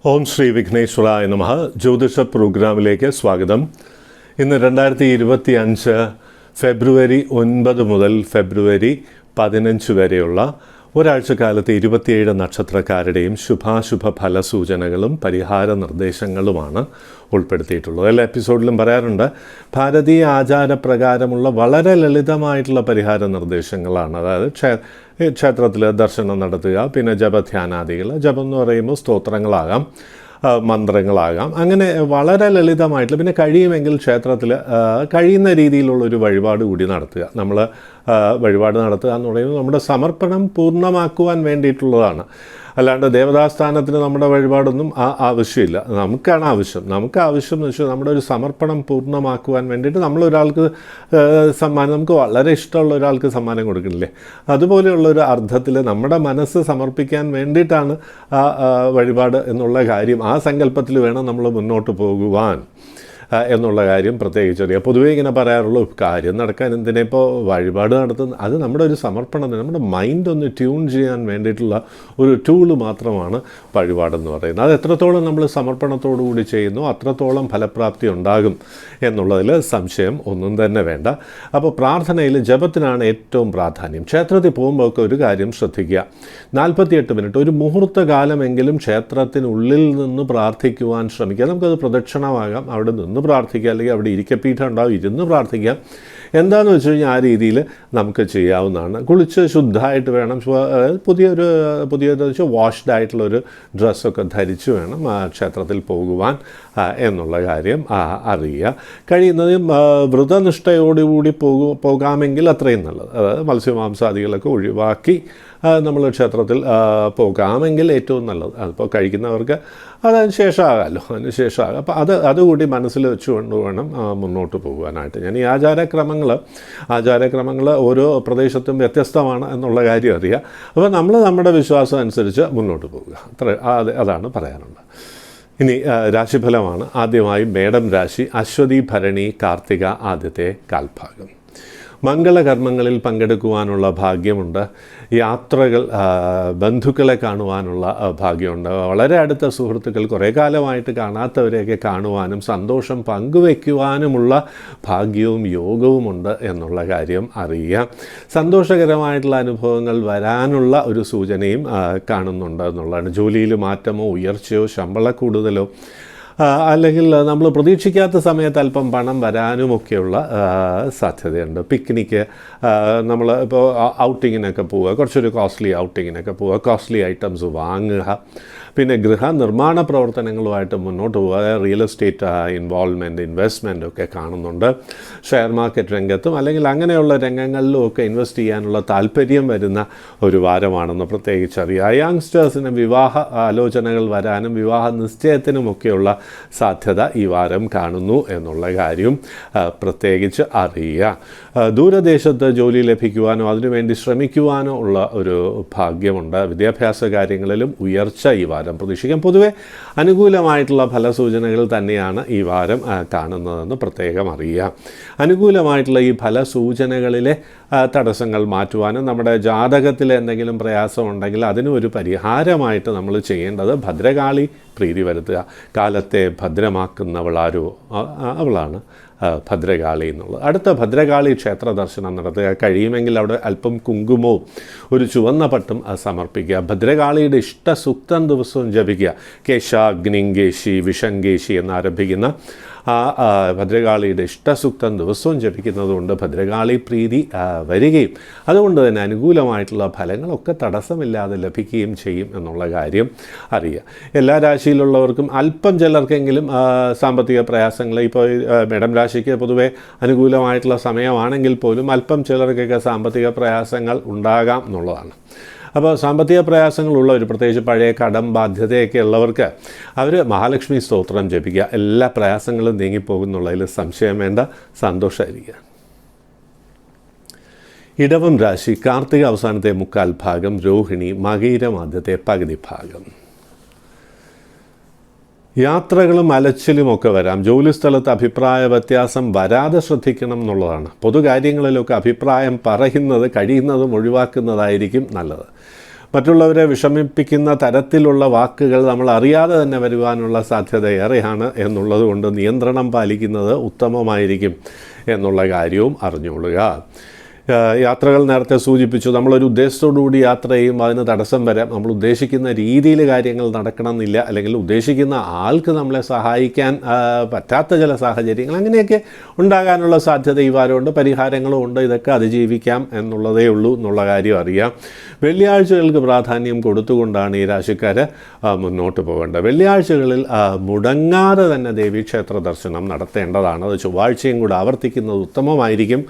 ഓം ശ്രീ വിഘ്നേശ്വരായ നമഃ. ജ്യോതിഷ പ്രോഗ്രാമിലേക്ക് സ്വാഗതം. ഇന്ന് 2025 ഫെബ്രുവരി 9 മുതൽ ഫെബ്രുവരി 15 വരെയുള്ള ഒരാഴ്ചക്കാലത്ത് 27 നക്ഷത്രക്കാരുടെയും ശുഭാശുഭ ഫലസൂചനകളും പരിഹാര നിർദ്ദേശങ്ങളുമാണ് ഉൾപ്പെടുത്തിയിട്ടുള്ളത്. എല്ലാ എപ്പിസോഡിലും പറയാറുണ്ട്, ഭാരതീയ ആചാരപ്രകാരമുള്ള വളരെ ലളിതമായിട്ടുള്ള പരിഹാര നിർദ്ദേശങ്ങളാണ്. അതായത് ക്ഷേത്രത്തിൽ ദർശനം നടത്തുക, പിന്നെ ജപധ്യാനാദികൾ. ജപം എന്ന് പറയുമ്പോൾ സ്തോത്രങ്ങളാകാം, മന്ത്രങ്ങളാകാം, അങ്ങനെ വളരെ ലളിതമായിട്ടുള്ള, പിന്നെ കഴിയുമെങ്കിൽ ക്ഷേത്രത്തിൽ കഴിയുന്ന രീതിയിലുള്ളൊരു വഴിപാട് കൂടി നടത്തുക. നമ്മൾ വഴിപാട് നടത്തുക എന്ന് പറയുന്നത് നമ്മുടെ സമർപ്പണം പൂർണ്ണമാക്കുവാൻ വേണ്ടിയിട്ടുള്ളതാണ്. അല്ലാണ്ട് ദേവതാസ്ഥാനത്തിന് നമ്മുടെ വഴിപാടൊന്നും ആവശ്യമില്ല. നമുക്ക് ആവശ്യം എന്ന് വെച്ചാൽ നമ്മുടെ ഒരു സമർപ്പണം പൂർണ്ണമാക്കുവാൻ വേണ്ടിയിട്ട് നമ്മളൊരാൾക്ക് സമ്മാനം, നമുക്ക് വളരെ ഇഷ്ടമുള്ള ഒരാൾക്ക് സമ്മാനം കൊടുക്കണില്ലേ, അതുപോലെയുള്ളൊരു അർത്ഥത്തിൽ നമ്മുടെ മനസ്സ് സമർപ്പിക്കാൻ വേണ്ടിയിട്ടാണ് ആ വഴിപാട് എന്നുള്ള കാര്യം, ആ സങ്കല്പത്തിൽ വേണം നമ്മൾ മുന്നോട്ട് പോകുവാൻ എന്നുള്ള കാര്യം പ്രത്യേകിച്ചറിയാം. പൊതുവേ ഇങ്ങനെ പറയാറുള്ളൂ, കാര്യം നടക്കാൻ എന്തിനാ ഇപ്പോൾ വഴിപാട് നടത്തുന്നത്, അത് നമ്മുടെ ഒരു സമർപ്പണത്തിന്, നമ്മുടെ മൈൻഡ് ഒന്ന് ട്യൂൺ ചെയ്യാൻ വേണ്ടിയിട്ടുള്ള ഒരു ടൂള് മാത്രമാണ് വഴിപാടെന്ന് പറയുന്നത്. അത് എത്രത്തോളം നമ്മൾ സമർപ്പണത്തോടു കൂടി ചെയ്യുന്നു അത്രത്തോളം ഫലപ്രാപ്തി ഉണ്ടാകും എന്നുള്ളതിൽ സംശയം ഒന്നും തന്നെ വേണ്ട. അപ്പോൾ പ്രാർത്ഥനയിൽ ജപത്തിനാണ് ഏറ്റവും പ്രാധാന്യം. ക്ഷേത്രത്തിൽ പോകുമ്പോൾ ഒക്കെ ഒരു കാര്യം ശ്രദ്ധിക്കുക, 48 മിനിറ്റ് ഒരു മുഹൂർത്ത കാലമെങ്കിലും ക്ഷേത്രത്തിനുള്ളിൽ നിന്ന് പ്രാർത്ഥിക്കുവാൻ ശ്രമിക്കുക. നമുക്കത് പ്രദക്ഷിണമാകാം, അവിടെ നിന്ന് പ്രാർത്ഥിക്കുക, അല്ലെങ്കിൽ അവിടെ ഇരിക്കപ്പീഠം ഉണ്ടാവും, ഇരുന്ന് പ്രാർത്ഥിക്കാം. എന്താണെന്ന് വെച്ച് കഴിഞ്ഞാൽ ആ രീതിയിൽ നമുക്ക് ചെയ്യാവുന്നതാണ്. കുളിച്ച് ശുദ്ധമായിട്ട് വേണം, പുതിയൊരു വാഷ്ഡ് ആയിട്ടുള്ളൊരു ഡ്രസ്സൊക്കെ ധരിച്ച് വേണം ക്ഷേത്രത്തിൽ പോകുവാൻ എന്നുള്ള കാര്യം അറിയുക. കഴിയുന്നതും വ്രതനിഷ്ഠയോടുകൂടി പോകാമെങ്കിൽ അത്രയും നല്ലത്. അതായത് മത്സ്യമാംസാദികളൊക്കെ ഒഴിവാക്കി നമ്മൾ ക്ഷേത്രത്തിൽ പോകാമെങ്കിൽ ഏറ്റവും നല്ലത്. അതിപ്പോൾ കഴിക്കുന്നവർക്ക് അതിന് ശേഷമാകാമല്ലോ, അതിന് ശേഷമാകാം. അപ്പോൾ അതുകൂടി മനസ്സിൽ വെച്ചുകൊണ്ട് വേണം മുന്നോട്ട് പോകുവാനായിട്ട്. ഞാൻ ഈ ആചാരക്രമങ്ങൾ ഓരോ പ്രദേശത്തും വ്യത്യസ്തമാണ് എന്നുള്ള കാര്യം അറിയാം. അപ്പോൾ നമ്മൾ നമ്മുടെ വിശ്വാസം അനുസരിച്ച് മുന്നോട്ട് പോകുക, അതാണ് പറയാനുള്ളത്. ഇനി രാശിഫലമാണ്. ആദ്യമായി മേടം രാശി. അശ്വതി, ഭരണി, കാർത്തിക ആദ്യത്തെ കാൽഭാഗം. മംഗളകർമ്മങ്ങളിൽ പങ്കെടുക്കുവാനുള്ള ഭാഗ്യമുണ്ട്. യാത്രകൾ, ബന്ധുക്കളെ കാണുവാനുള്ള ഭാഗ്യമുണ്ട്. വളരെ അടുത്ത സുഹൃത്തുക്കൾ, കുറേ കാലമായിട്ട് കാണാത്തവരെയൊക്കെ കാണുവാനും സന്തോഷം പങ്കുവയ്ക്കുവാനുമുള്ള ഭാഗ്യവും യോഗവുമുണ്ട് എന്നുള്ള കാര്യം അറിയുക. സന്തോഷകരമായിട്ടുള്ള അനുഭവങ്ങൾ വരാനുള്ള ഒരു സൂചനയും കാണുന്നുണ്ട് എന്നുള്ളതാണ്. ജോലിയിൽ മാറ്റമോ ഉയർച്ചയോ ശമ്പള കൂടുതലോ അല്ലെങ്കിൽ നമ്മൾ പ്രതീക്ഷിക്കാത്ത സമയത്ത് അല്പം പണം വരാനുമൊക്കെയുള്ള സാധ്യതയുണ്ട്. പിക്നിക്ക്, നമ്മൾ ഇപ്പോൾ ഔട്ടിങ്ങിനൊക്കെ പോവുക, കുറച്ചൊരു കോസ്റ്റ്ലി ഔട്ടിങ്ങിനൊക്കെ പോവുക, കോസ്റ്റ്ലി ഐറ്റംസ് വാങ്ങുക. പിന്നെ ഗൃഹനിർമ്മാണ പ്രവർത്തനങ്ങളുമായിട്ട് മുന്നോട്ട് പോവുക. റിയൽ എസ്റ്റേറ്റ് ഇൻവോൾവ്മെൻറ്റ്, ഇൻവെസ്റ്റ്മെൻ്റ് ഒക്കെ കാണുന്നുണ്ട്. ഷെയർ മാർക്കറ്റ് രംഗത്തും അല്ലെങ്കിൽ അങ്ങനെയുള്ള രംഗങ്ങളിലും ഒക്കെ ഇൻവെസ്റ്റ് ചെയ്യാനുള്ള താല്പര്യം വരുന്ന ഒരു വാരമാണെന്ന് പ്രത്യേകിച്ചറിയാം. യങ്സ്റ്റേഴ്സിന് വിവാഹ ആലോചനകൾ വരാനും വിവാഹ നിശ്ചയത്തിനുമൊക്കെയുള്ള സാധ്യത ഈ വാരം കാണുന്നു എന്നുള്ള കാര്യം പ്രത്യേകിച്ച് അറിയുക. ദൂരദേശത്ത് ജോലി ലഭിക്കുവാനോ അതിനുവേണ്ടി ശ്രമിക്കുവാനോ ഉള്ള ഒരു ഭാഗ്യമുണ്ട്. വിദ്യാഭ്യാസ കാര്യങ്ങളിലും ഉയർച്ച ഈ വാരം പ്രതീക്ഷിക്കാം. പൊതുവെ അനുകൂലമായിട്ടുള്ള ഫലസൂചനകൾ തന്നെയാണ് ഈ വാരം കാണുന്നതെന്ന് പ്രത്യേകം അറിയുക. അനുകൂലമായിട്ടുള്ള ഈ ഫലസൂചനകളിലെ തടസ്സങ്ങൾ മാറ്റുവാനും നമ്മുടെ ജാതകത്തിൽ എന്തെങ്കിലും പ്രയാസമുണ്ടെങ്കിൽ അതിനും ഒരു പരിഹാരമായിട്ട് നമ്മൾ ചെയ്യേണ്ടത് ഭദ്രകാളി പ്രീതി വരുത്തുക. കാലത്തെ ഭദ്രമാക്കുന്നവളാരോ അവളാണ് ഭദ്രകാളി എന്നുള്ളത്. അടുത്ത ഭദ്രകാളി ക്ഷേത്ര ദർശനം നടത്തുക. കഴിയുമെങ്കിൽ അവിടെ അല്പം കുങ്കുമവും ഒരു ചുവന്ന പട്ടും സമർപ്പിക്കുക. ഭദ്രകാളിയുടെ ഇഷ്ടസൂക്തം ദിവസവും ജപിക്കുക. കേശാഗ്നിങ്കേശി വിഷങ്കേശി എന്നാരംഭിക്കുന്ന ഭദ്രകാളിയുടെ ഇഷ്ടസൂക്തം ദിവസവും ജപിക്കുന്നതുകൊണ്ട് ഭദ്രകാളി പ്രീതി വരികയും അതുകൊണ്ട് തന്നെ അനുകൂലമായിട്ടുള്ള ഫലങ്ങളൊക്കെ തടസ്സമില്ലാതെ ലഭിക്കുകയും ചെയ്യും എന്നുള്ള കാര്യം അറിയുക. എല്ലാ രാശിയിലുള്ളവർക്കും അല്പം ചിലർക്കെങ്കിലും സാമ്പത്തിക പ്രയാസങ്ങൾ, ഇപ്പോൾ മേടം രാശിക്ക് പൊതുവെ അനുകൂലമായിട്ടുള്ള സമയമാണെങ്കിൽ പോലും അല്പം ചിലർക്കൊക്കെ സാമ്പത്തിക പ്രയാസങ്ങൾ ഉണ്ടാകാം എന്നുള്ളതാണ്. അപ്പോൾ സാമ്പത്തിക പ്രയാസങ്ങളുള്ളവർ, പ്രത്യേകിച്ച് പഴയ കടം ബാധ്യതയൊക്കെ ഉള്ളവർക്ക് അവർ മഹാലക്ഷ്മി സ്തോത്രം ജപിക്കുക. എല്ലാ പ്രയാസങ്ങളും നീങ്ങിപ്പോകുന്നുള്ളതിൽ സംശയം വേണ്ട, സന്തോഷമായിരിക്കുക. ഇടവം രാശി. കാർത്തിക അവസാനത്തെ മുക്കാൽ ഭാഗം, രോഹിണി, മകയിരം ആദ്യത്തെ പകുതി ഭാഗം. യാത്രകളും അലച്ചിലുമൊക്കെ വരാം. ജോലിസ്ഥലത്ത് അഭിപ്രായ വ്യത്യാസം വരാതെ ശ്രദ്ധിക്കണം എന്നുള്ളതാണ്. പൊതുകാര്യങ്ങളിലൊക്കെ അഭിപ്രായം പറയുന്നത് കഴിയുന്നതും ഒഴിവാക്കുന്നതായിരിക്കും നല്ലത്. മറ്റുള്ളവരെ വിഷമിപ്പിക്കുന്ന തരത്തിലുള്ള വാക്കുകൾ നമ്മൾ അറിയാതെ തന്നെ വരുവാനുള്ള സാധ്യത ഏറെയാണ് എന്നുള്ളത് കൊണ്ട് നിയന്ത്രണം പാലിക്കുന്നത് ഉത്തമമായിരിക്കും എന്നുള്ള കാര്യവും അറിഞ്ഞുകൊള്ളുക. യാത്രകൾ നേരത്തെ സൂചിപ്പിച്ചു, നമ്മളൊരു ഉദ്ദേശത്തോടുകൂടി യാത്ര ചെയ്യുമ്പോൾ അതിന് തടസ്സം വരാം. നമ്മൾ ഉദ്ദേശിക്കുന്ന രീതിയിൽ കാര്യങ്ങൾ നടക്കണമെന്നില്ല, അല്ലെങ്കിൽ ഉദ്ദേശിക്കുന്ന ആൾക്ക് നമ്മളെ സഹായിക്കാൻ പറ്റാത്ത ചില സാഹചര്യങ്ങൾ അങ്ങനെയൊക്കെ ഉണ്ടാകാനുള്ള സാധ്യത ഈ വാരമുണ്ട്. പരിഹാരങ്ങളും ഉണ്ട്. ഇതൊക്കെ അതിജീവിക്കാം എന്നുള്ളതേ ഉള്ളൂ എന്നുള്ള കാര്യം അറിയാം. വെള്ളിയാഴ്ചകൾക്ക് പ്രാധാന്യം കൊടുത്തുകൊണ്ടാണ് ഈ രാശിക്കാർ മുന്നോട്ട് പോകേണ്ടത്. വെള്ളിയാഴ്ചകളിൽ മുടങ്ങാതെ തന്നെ ദേവീക്ഷേത്ര ദർശനം നടത്തേണ്ടതാണ്. അത് ചൊവ്വാഴ്ചയും കൂടെ ആവർത്തിക്കുന്നത് ഉത്തമമായിരിക്കും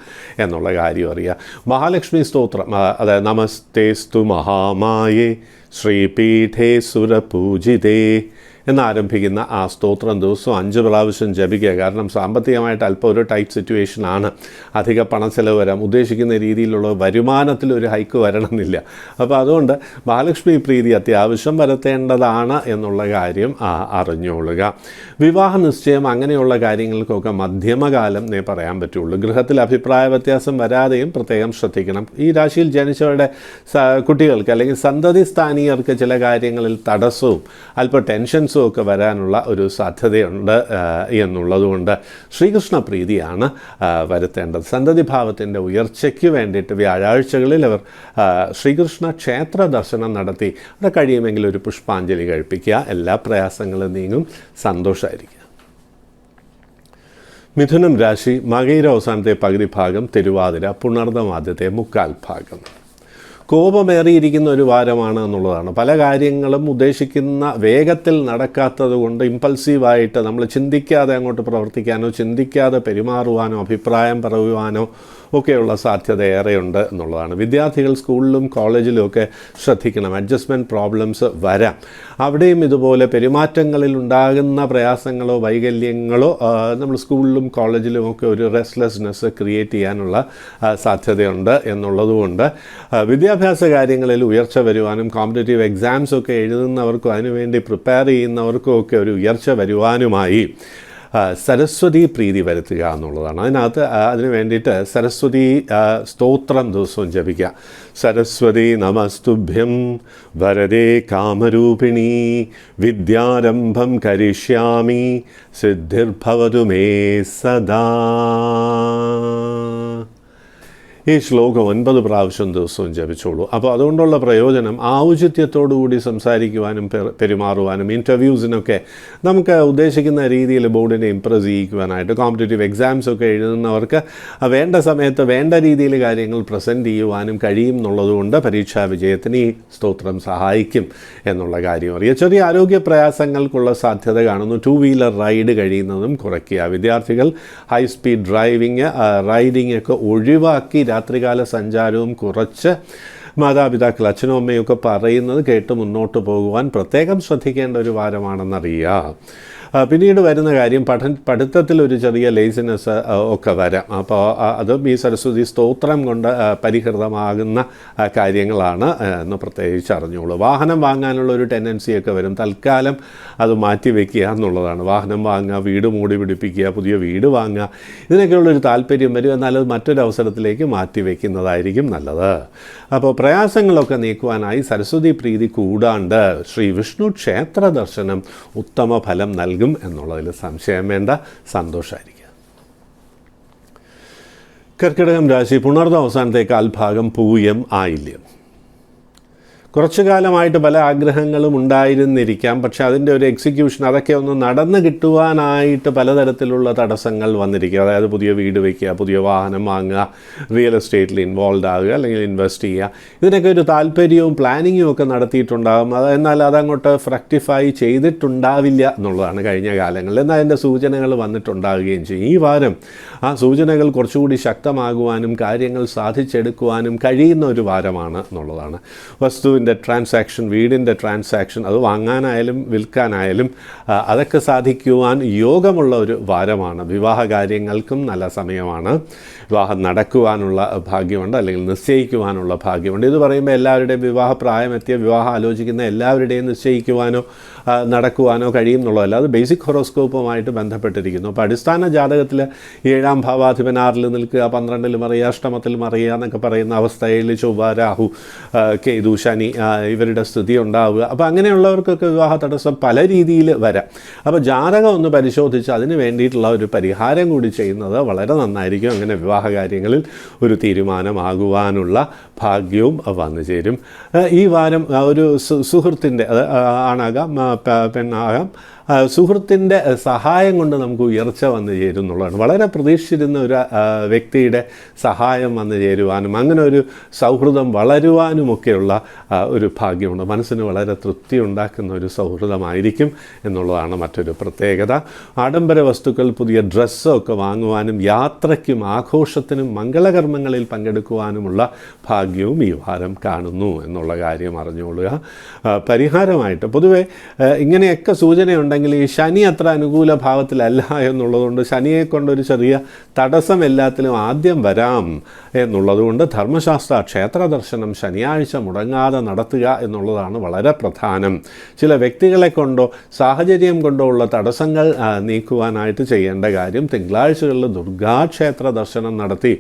എന്നുള്ള കാര്യം അറിയാം. മഹാലക്ഷ്മി സ്തോത്രം, അതായത് നമസ്തേസ്തു മഹാമായേ ശ്രീപീഠേ സുരപൂജിതേ എന്നാരംഭിക്കുന്ന ആ സ്തോത്രം ദിവസവും 5 പ്രാവശ്യം ജപിക്കുക. കാരണം സാമ്പത്തികമായിട്ട് അല്പം ഒരു ടൈറ്റ് സിറ്റുവേഷനാണ്. അധിക പണച്ചെലവ് വരാം. ഉദ്ദേശിക്കുന്ന രീതിയിലുള്ള വരുമാനത്തിലൊരു ഹൈക്ക് വരണമെന്നില്ല. അപ്പോൾ അതുകൊണ്ട് മഹാലക്ഷ്മി പ്രീതി അത്യാവശ്യം വരുത്തേണ്ടതാണ് എന്നുള്ള കാര്യം അറിഞ്ഞുകൊള്ളുക. വിവാഹ നിശ്ചയം അങ്ങനെയുള്ള കാര്യങ്ങൾക്കൊക്കെ മധ്യമകാലം എന്നേ പറയാൻ പറ്റുള്ളൂ. ഗൃഹത്തിൽ അഭിപ്രായ വ്യത്യാസം വരാതെയും പ്രത്യേകം ശ്രദ്ധിക്കണം. ഈ രാശിയിൽ ജനിച്ചവരുടെ കുട്ടികൾക്ക് അല്ലെങ്കിൽ സന്തതി സ്ഥാനീയർക്ക് ചില കാര്യങ്ങളിൽ തടസ്സവും അല്പം ടെൻഷൻസും ഒക്കെ വരാനുള്ള ഒരു സാധ്യതയുണ്ട് എന്നുള്ളതുകൊണ്ട് ശ്രീകൃഷ്ണ പ്രീതിയാണ് വരുത്തേണ്ടത്. സന്തതിഭാവത്തിൻ്റെ ഉയർച്ചയ്ക്ക് വേണ്ടിയിട്ട് വ്യാഴാഴ്ചകളിൽ അവർ ശ്രീകൃഷ്ണ ക്ഷേത്ര ദർശനം നടത്തി അവിടെ കഴിയുമെങ്കിൽ ഒരു പുഷ്പാഞ്ജലി കഴിപ്പിക്കുക. എല്ലാ പ്രയാസങ്ങളും നീങ്ങും. സന്തോഷമായിരിക്കും. മിഥുനം രാശി, മകയിര അവസാനത്തെ പകുതി ഭാഗം, തിരുവാതിര, പുണർദം ആദ്യത്തെ മുക്കാൽ ഭാഗം. കോപമേറിയിരിക്കുന്ന ഒരു വാരമാണ് എന്നുള്ളതാണ്. പല കാര്യങ്ങളും ഉദ്ദേശിക്കുന്ന വേഗത്തിൽ നടക്കാത്തത് കൊണ്ട് ഇമ്പൾസീവായിട്ട് നമ്മൾ ചിന്തിക്കാതെ അങ്ങോട്ട് പ്രവർത്തിക്കാനോ ചിന്തിക്കാതെ പെരുമാറുവാനോ അഭിപ്രായം പറയുവാനോ ഒക്കെയുള്ള സാധ്യത ഏറെയുണ്ട് എന്നുള്ളതാണ്. വിദ്യാർത്ഥികൾ സ്കൂളിലും കോളേജിലും ഒക്കെ ശ്രദ്ധിക്കണം. അഡ്ജസ്റ്റ്മെൻറ്റ് പ്രോബ്ലംസ് വരാം. അവിടെയും ഇതുപോലെ പെരുമാറ്റങ്ങളിൽ ഉണ്ടാകുന്ന പ്രയാസങ്ങളോ വൈകല്യങ്ങളോ നമ്മൾ സ്കൂളിലും കോളേജിലും ഒക്കെ ഒരു റെസ്റ്റ്ലെസ്നെസ് ക്രിയേറ്റ് ചെയ്യാനുള്ള സാധ്യതയുണ്ട് എന്നുള്ളതുകൊണ്ട് വിദ്യാഭ്യാസ കാര്യങ്ങളിൽ ഉയർച്ച വരുവാനും കോമ്പറ്റേറ്റീവ് എക്സാംസൊക്കെ എഴുതുന്നവർക്കും അതിനുവേണ്ടി പ്രിപ്പയർ ചെയ്യുന്നവർക്കും ഒക്കെ ഒരു ഉയർച്ച വരുവാനുമായി സരസ്വതി പ്രീതി വരുത്തുക എന്നുള്ളതാണ്. അതിന് വേണ്ടിയിട്ട് സരസ്വതി സ്തോത്രം ദിവസവും ജപിക്കുക. സരസ്വതി നമസ്തുഭ്യം വരദേ കാമരൂപിണി വിദ്യാരംഭം കരിഷ്യാമി സിദ്ധിർഭവതു മേ സദാ. ഈ ശ്ലോകം 9 പ്രാവശ്യം ദിവസവും ജപിച്ചോളൂ. അപ്പോൾ അതുകൊണ്ടുള്ള പ്രയോജനം ഔചിത്യത്തോടുകൂടി സംസാരിക്കുവാനും പെരുമാറുവാനും ഇൻ്റർവ്യൂസിനൊക്കെ നമുക്ക് ഉദ്ദേശിക്കുന്ന രീതിയിൽ ബോർഡിനെ ഇംപ്രസ് ചെയ്യിക്കുവാനായിട്ട് കോമ്പറ്റേറ്റീവ് എക്സാംസൊക്കെ എഴുതുന്നവർക്ക് വേണ്ട സമയത്ത് വേണ്ട രീതിയിൽ കാര്യങ്ങൾ പ്രസൻറ്റ് ചെയ്യുവാനും കഴിയും എന്നുള്ളതുകൊണ്ട് പരീക്ഷാ വിജയത്തിന് ഈ സ്തോത്രം സഹായിക്കും എന്നുള്ള കാര്യം അറിയാം. ചെറിയ ആരോഗ്യ പ്രയാസങ്ങൾക്കുള്ള സാധ്യത കാണുന്നു. 2 വീലർ റൈഡ് കഴിയുന്നതും കുറയ്ക്കുക. വിദ്യാർത്ഥികൾ ഹൈ സ്പീഡ് റൈഡിംഗ് ഒക്കെ ഒഴിവാക്കി രാത്രികാല സഞ്ചാരവും കുറച്ച് മാതാപിതാക്കൾ അച്ഛനും അമ്മയൊക്കെ പറയുന്നത് കേട്ട് മുന്നോട്ട് പോകുവാൻ പ്രത്യേകം ശ്രദ്ധിക്കേണ്ട ഒരു വാരമാണെന്നറിയാം. പിന്നീട് വരുന്ന കാര്യം പഠിത്തത്തിലൊരു ചെറിയ ലേസിനെസ് ഒക്കെ വരാം. അപ്പോൾ അതും ഈ സരസ്വതി സ്തോത്രം കൊണ്ട് പരിഹൃതമാകുന്ന കാര്യങ്ങളാണ് എന്ന് പ്രത്യേകിച്ച് അറിഞ്ഞോളൂ. വാഹനം വാങ്ങാനുള്ള ഒരു ടെൻഡൻസിയൊക്കെ വരും. തൽക്കാലം അത് മാറ്റി വയ്ക്കുക എന്നുള്ളതാണ്. വാഹനം വാങ്ങുക, വീട് മൂടി പിടിപ്പിക്കുക, പുതിയ വീട് വാങ്ങുക, ഇതിനൊക്കെയുള്ളൊരു താല്പര്യം വരും. എന്നാൽ അത് മറ്റൊരു അവസരത്തിലേക്ക് മാറ്റി വയ്ക്കുന്നതായിരിക്കും നല്ലത്. അപ്പോൾ പ്രയാസങ്ങളൊക്കെ നീക്കുവാനായി സരസ്വതി പ്രീതി കൂടാണ്ട് ശ്രീ വിഷ്ണു ക്ഷേത്ര ദർശനം ഉത്തമ ഫലം നൽകും എന്നുള്ളതിൽ സംശയം വേണ്ട. സന്തോഷമായിരിക്കുക. കർക്കിടകം രാശി, പുണർദം അവസാനത്തെ കാൽഭാഗം, പൂയം, ആയില്യം. കുറച്ചു കാലമായിട്ട് പല ആഗ്രഹങ്ങളും ഉണ്ടായിരുന്നിരിക്കാം. പക്ഷെ അതിൻ്റെ ഒരു എക്സിക്യൂഷൻ അതൊക്കെ ഒന്ന് നടന്നു കിട്ടുവാനായിട്ട് പലതരത്തിലുള്ള തടസ്സങ്ങൾ വന്നിരിക്കുക. അതായത് പുതിയ വീട് വയ്ക്കുക, പുതിയ വാഹനം വാങ്ങുക, റിയൽ എസ്റ്റേറ്റിൽ ഇൻവോൾവ് ആകുക, അല്ലെങ്കിൽ ഇൻവെസ്റ്റ് ചെയ്യുക, ഇതിനൊക്കെ ഒരു താല്പര്യവും പ്ലാനിങ്ങും ഒക്കെ നടത്തിയിട്ടുണ്ടാകും. എന്നാൽ അതങ്ങോട്ട് ഫ്രക്ടിഫൈ ചെയ്തിട്ടുണ്ടാവില്ല എന്നുള്ളതാണ് കഴിഞ്ഞ കാലങ്ങളിൽ. എന്നാൽ അതിൻ്റെ സൂചനകൾ വന്നിട്ടുണ്ടാവുകയും ചെയ്യും. ഈ വാരം ആ സൂചനകൾ കുറച്ചുകൂടി ശക്തമാകുവാനും കാര്യങ്ങൾ സാധിച്ചെടുക്കുവാനും കഴിയുന്ന ഒരു വാരമാണ് എന്നുള്ളതാണ്. വസ്തുവിൻ്റെ ട്രാൻസാക്ഷൻ, വീടിൻ്റെ ട്രാൻസാക്ഷൻ, അത് വാങ്ങാനായാലും വിൽക്കാനായാലും അതൊക്കെ സാധിക്കുവാൻ യോഗമുള്ള ഒരു വാരമാണ്. വിവാഹ കാര്യങ്ങൾക്കും നല്ല സമയമാണ്. വിവാഹം നടക്കുവാനുള്ള ഭാഗ്യമുണ്ട്, അല്ലെങ്കിൽ നിശ്ചയിക്കുവാനുള്ള ഭാഗ്യമുണ്ട്. ഇത് പറയുമ്പോൾ എല്ലാവരുടെയും വിവാഹ പ്രായമെത്തിയ വിവാഹം ആലോചിക്കുന്ന എല്ലാവരുടെയും നിശ്ചയിക്കുവാനോ നടക്കുവാനോ കഴിയും എന്നുള്ളതല്ല. അത് ബേസിക് ഹൊറോസ്കോപ്പുമായിട്ട് ബന്ധപ്പെട്ടിരിക്കുന്നു. അപ്പോൾ അടിസ്ഥാന ജാതകത്തിൽ 7ാം ഭാവാധിപൻ 6ൽ നിൽക്കുക, 12ൽ മറിയുക, അഷ്ടമത്തിൽ മറിയുക എന്നൊക്കെ പറയുന്ന അവസ്ഥയിൽ ചൊവ്വ, രാഹു, കേതു, ശനി ഇവരുടെ സ്ഥിതി ഉണ്ടാവുക. അപ്പോൾ അങ്ങനെയുള്ളവർക്കൊക്കെ വിവാഹ തടസ്സം പല രീതിയിൽ വരാം. അപ്പോൾ ജാതകം ഒന്ന് പരിശോധിച്ച് അതിന് വേണ്ടിയിട്ടുള്ള ഒരു പരിഹാരം കൂടി ചെയ്യുന്നത് വളരെ നന്നായിരിക്കും. അങ്ങനെ വിവാഹ കാര്യങ്ങളിൽ ഒരു തീരുമാനമാകുവാനുള്ള ഭാഗ്യവും വന്നു ചേരും. ഈ വാരം ഒരു സുഹൃത്തിൻ്റെ, അത് ആണാകാം പെണ്ണാകാം, സുഹൃത്തിൻ്റെ സഹായം കൊണ്ട് നമുക്ക് ഉയർച്ച വന്നു ചേരും എന്നുള്ളതാണ്. വളരെ പ്രതീക്ഷിച്ചിരുന്ന ഒരു വ്യക്തിയുടെ സഹായം വന്നു ചേരുവാനും അങ്ങനെ ഒരു സൗഹൃദം വളരുവാനുമൊക്കെയുള്ള ഒരു ഭാഗ്യമുണ്ട്. മനസ്സിന് വളരെ തൃപ്തി ഉണ്ടാക്കുന്ന ഒരു സൗഹൃദമായിരിക്കും എന്നുള്ളതാണ് മറ്റൊരു പ്രത്യേകത. ആഡംബര വസ്തുക്കൾ, പുതിയ ഡ്രസ്സൊക്കെ വാങ്ങുവാനും യാത്രയ്ക്കും ആഘോഷത്തിനും മംഗളകർമ്മങ്ങളിൽ പങ്കെടുക്കുവാനുമുള്ള ഭാഗ്യവും ഈ വാരം കാണുന്നു എന്നുള്ള കാര്യം അറിഞ്ഞുകൊള്ളുക. പരിഹാരമായിട്ട് പൊതുവെ ഇങ്ങനെയൊക്കെ സൂചനയുണ്ടെങ്കിൽ ഈ ശനി അത്ര അനുകൂല ഭാവത്തിലല്ല എന്നുള്ളതുകൊണ്ട് ശനിയെ കൊണ്ടൊരു ചെറിയ തടസ്സം എല്ലാത്തിലും ആദ്യം വരാം എന്നുള്ളതുകൊണ്ട് ധർമ്മശാസ്ത്ര ക്ഷേത്ര ദർശനം ശനിയാഴ്ച മുടങ്ങാതെ നടത്തുക എന്നുള്ളതാണ് വളരെ പ്രധാനം. ചില വ്യക്തികളെ കൊണ്ടോ സാഹചര്യം കൊണ്ടോ ഉള്ള തടസ്സങ്ങൾ നീക്കുവാനായിട്ട് ചെയ്യേണ്ട കാര്യം തിങ്കളാഴ്ചകളിൽ ദുർഗാക്ഷേത്ര ദർശനം നടത്തി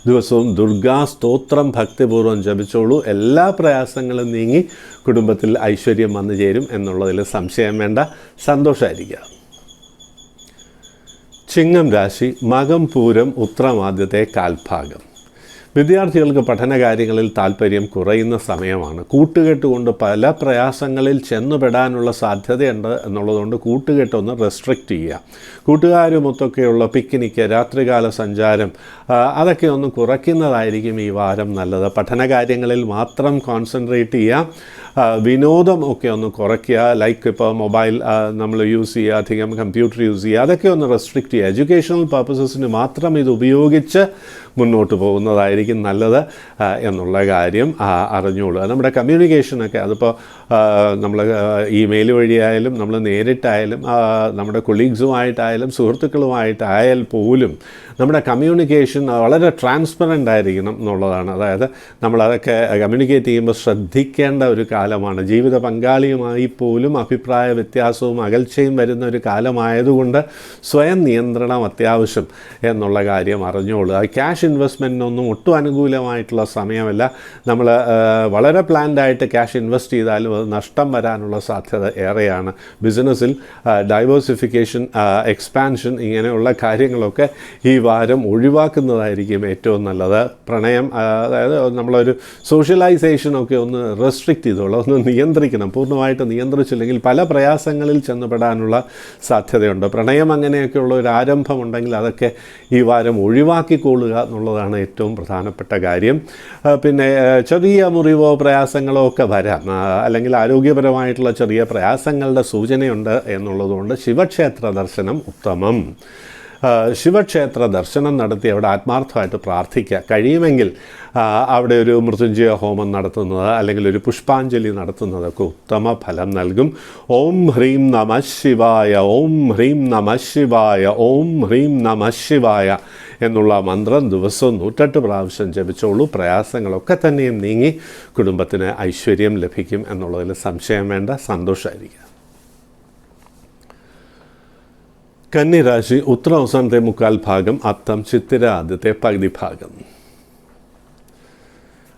ദിവസവും ദുർഗാ സ്തോത്രം ഭക്തിപൂർവ്വം ജപിച്ചോളൂ. എല്ലാ പ്രയാസങ്ങളും നീങ്ങി കുടുംബത്തിൽ ഐശ്വര്യം വന്നു ചേരും എന്നുള്ളതിൽ സംശയം വേണ്ട. സന്തോഷമായിരിക്കുക. ചിങ്ങം രാശി, മകം പൂരം ഉത്രമാദ്യത്തെ കാൽഭാഗം. വിദ്യാർത്ഥികൾക്ക് പഠനകാര്യങ്ങളിൽ താല്പര്യം കുറയുന്ന സമയമാണ്. കൂട്ടുകെട്ടുകൊണ്ട് പല പ്രയാസങ്ങളിൽ ചെന്നുപെടാനുള്ള സാധ്യതയുണ്ട് എന്നുള്ളതുകൊണ്ട് കൂട്ടുകെട്ടൊന്ന് റെസ്ട്രിക്റ്റ് ചെയ്യുക. കൂട്ടുകാരുമൊത്തൊക്കെയുള്ള പിക്നിക്ക്, രാത്രികാല സഞ്ചാരം, അതൊക്കെ ഒന്ന് കുറയ്ക്കുന്നതായിരിക്കും ഈ വാരം നല്ലത്. പഠനകാര്യങ്ങളിൽ മാത്രം കോൺസെൻട്രേറ്റ് ചെയ്യുക. വിനോദം ഒക്കെ ഒന്ന് കുറയ്ക്കുക. ലൈക്ക് ഇപ്പോൾ മൊബൈൽ നമ്മൾ യൂസ് ചെയ്യുക, അധികം കമ്പ്യൂട്ടർ യൂസ് ചെയ്യുക, അതൊക്കെ ഒന്ന് റെസ്ട്രിക്റ്റ് ചെയ്യുക. എഡ്യൂക്കേഷണൽ പർപ്പസസിന് മാത്രം ഇത് ഉപയോഗിച്ച് മുന്നോട്ട് പോകുന്നതായിരിക്കും നല്ലത് എന്നുള്ള കാര്യം അറിഞ്ഞോളൂ. നമ്മുടെ കമ്മ്യൂണിക്കേഷനൊക്കെ അതിപ്പോൾ നമ്മൾ ഇമെയിൽ വഴിയായാലും നമ്മൾ നേരിട്ടായാലും നമ്മുടെ കൊളീഗ്സുമായിട്ടായാലും സുഹൃത്തുക്കളുമായിട്ടായാൽ പോലും നമ്മുടെ കമ്മ്യൂണിക്കേഷൻ വളരെ ട്രാൻസ്പെറൻ്റ് ആയിരിക്കണം എന്നുള്ളതാണ്. അതായത് നമ്മളതൊക്കെ കമ്മ്യൂണിക്കേറ്റ് ചെയ്യുമ്പോൾ ശ്രദ്ധിക്കേണ്ട ഒരു കാലമാണ്. ജീവിത പങ്കാളിയുമായി പോലും അഭിപ്രായ വ്യത്യാസവും അകൽച്ചയും വരുന്ന ഒരു കാലമായതുകൊണ്ട് സ്വയം നിയന്ത്രണം അത്യാവശ്യം എന്നുള്ള കാര്യം അറിഞ്ഞോളൂ. ക്യാഷ് ഇൻവെസ്റ്റ്മെൻറ്റിനൊന്നും ഒട്ടും അനുകൂലമായിട്ടുള്ള സമയമല്ല. നമ്മൾ വളരെ പ്ലാൻഡായിട്ട് ക്യാഷ് ഇൻവെസ്റ്റ് ചെയ്താലും അത് നഷ്ടം വരാനുള്ള സാധ്യത ഏറെയാണ്. ബിസിനസ്സിൽ ഡൈവേഴ്സിഫിക്കേഷൻ, എക്സ്പാൻഷൻ, ഇങ്ങനെയുള്ള കാര്യങ്ങളൊക്കെ ഈ വാരം ഒഴിവാക്കുന്നതായിരിക്കും ഏറ്റവും നല്ലത്. പ്രണയം, അതായത് നമ്മളൊരു സോഷ്യലൈസേഷനൊക്കെ ഒന്ന് റെസ്ട്രിക്റ്റ് ചെയ്തോളൂ, ഒന്ന് നിയന്ത്രിക്കണം. പൂർണ്ണമായിട്ട് നിയന്ത്രിച്ചില്ലെങ്കിൽ പല പ്രയാസങ്ങളിൽ ചെന്നുപെടാനുള്ള സാധ്യതയുണ്ട്. പ്രണയം അങ്ങനെയൊക്കെയുള്ള ഒരു ആരംഭമുണ്ടെങ്കിൽ അതൊക്കെ ഈ വാരം ഒഴിവാക്കിക്കൊള്ളുക എന്നുള്ളതാണ് ഏറ്റവും പ്രധാനപ്പെട്ട കാര്യം. പിന്നെ ചെറിയ മുറിവോ പ്രയാസങ്ങളോ ഒക്കെ വരാം, അല്ലെങ്കിൽ ആരോഗ്യപരമായിട്ടുള്ള ചെറിയ പ്രയാസങ്ങളുടെ സൂചനയുണ്ട് എന്നുള്ളതുകൊണ്ട് ശിവക്ഷേത്ര ദർശനം ഉത്തമം. ശിവക്ഷേത്ര ദർശനം നടത്തി അവിടെ ആത്മാർത്ഥമായിട്ട് പ്രാർത്ഥിക്കുക. കഴിയുമെങ്കിൽ അവിടെ ഒരു മൃത്യുഞ്ജയ ഹോമം നടത്തുന്നത് അല്ലെങ്കിൽ ഒരു പുഷ്പാഞ്ജലി നടത്തുന്നതൊക്കെ ഉത്തമ ഫലം നൽകും. ഓം ഹ്രീം നമഃ ശിവായ, ഓം ഹ്രീം നമഃ ശിവായ, ഓം ഹ്രീം നമഃ ശിവായ എന്നുള്ള മന്ത്രം ദിവസവും 108 പ്രാവശ്യം ജപിച്ചോളൂ. പ്രയാസങ്ങളൊക്കെ തന്നെയും നീങ്ങി കുടുംബത്തിന് ഐശ്വര്യം ലഭിക്കും എന്നുള്ളതിൽ സംശയം വേണ്ട. സന്തോഷമായിരിക്കുക. കന്നിരാശി, ഉത്തര അവസാനത്തെ മുക്കാൽ ഭാഗം, അത്തം ചിത്തിര ആദ്യത്തെ പകുതി ഭാഗം.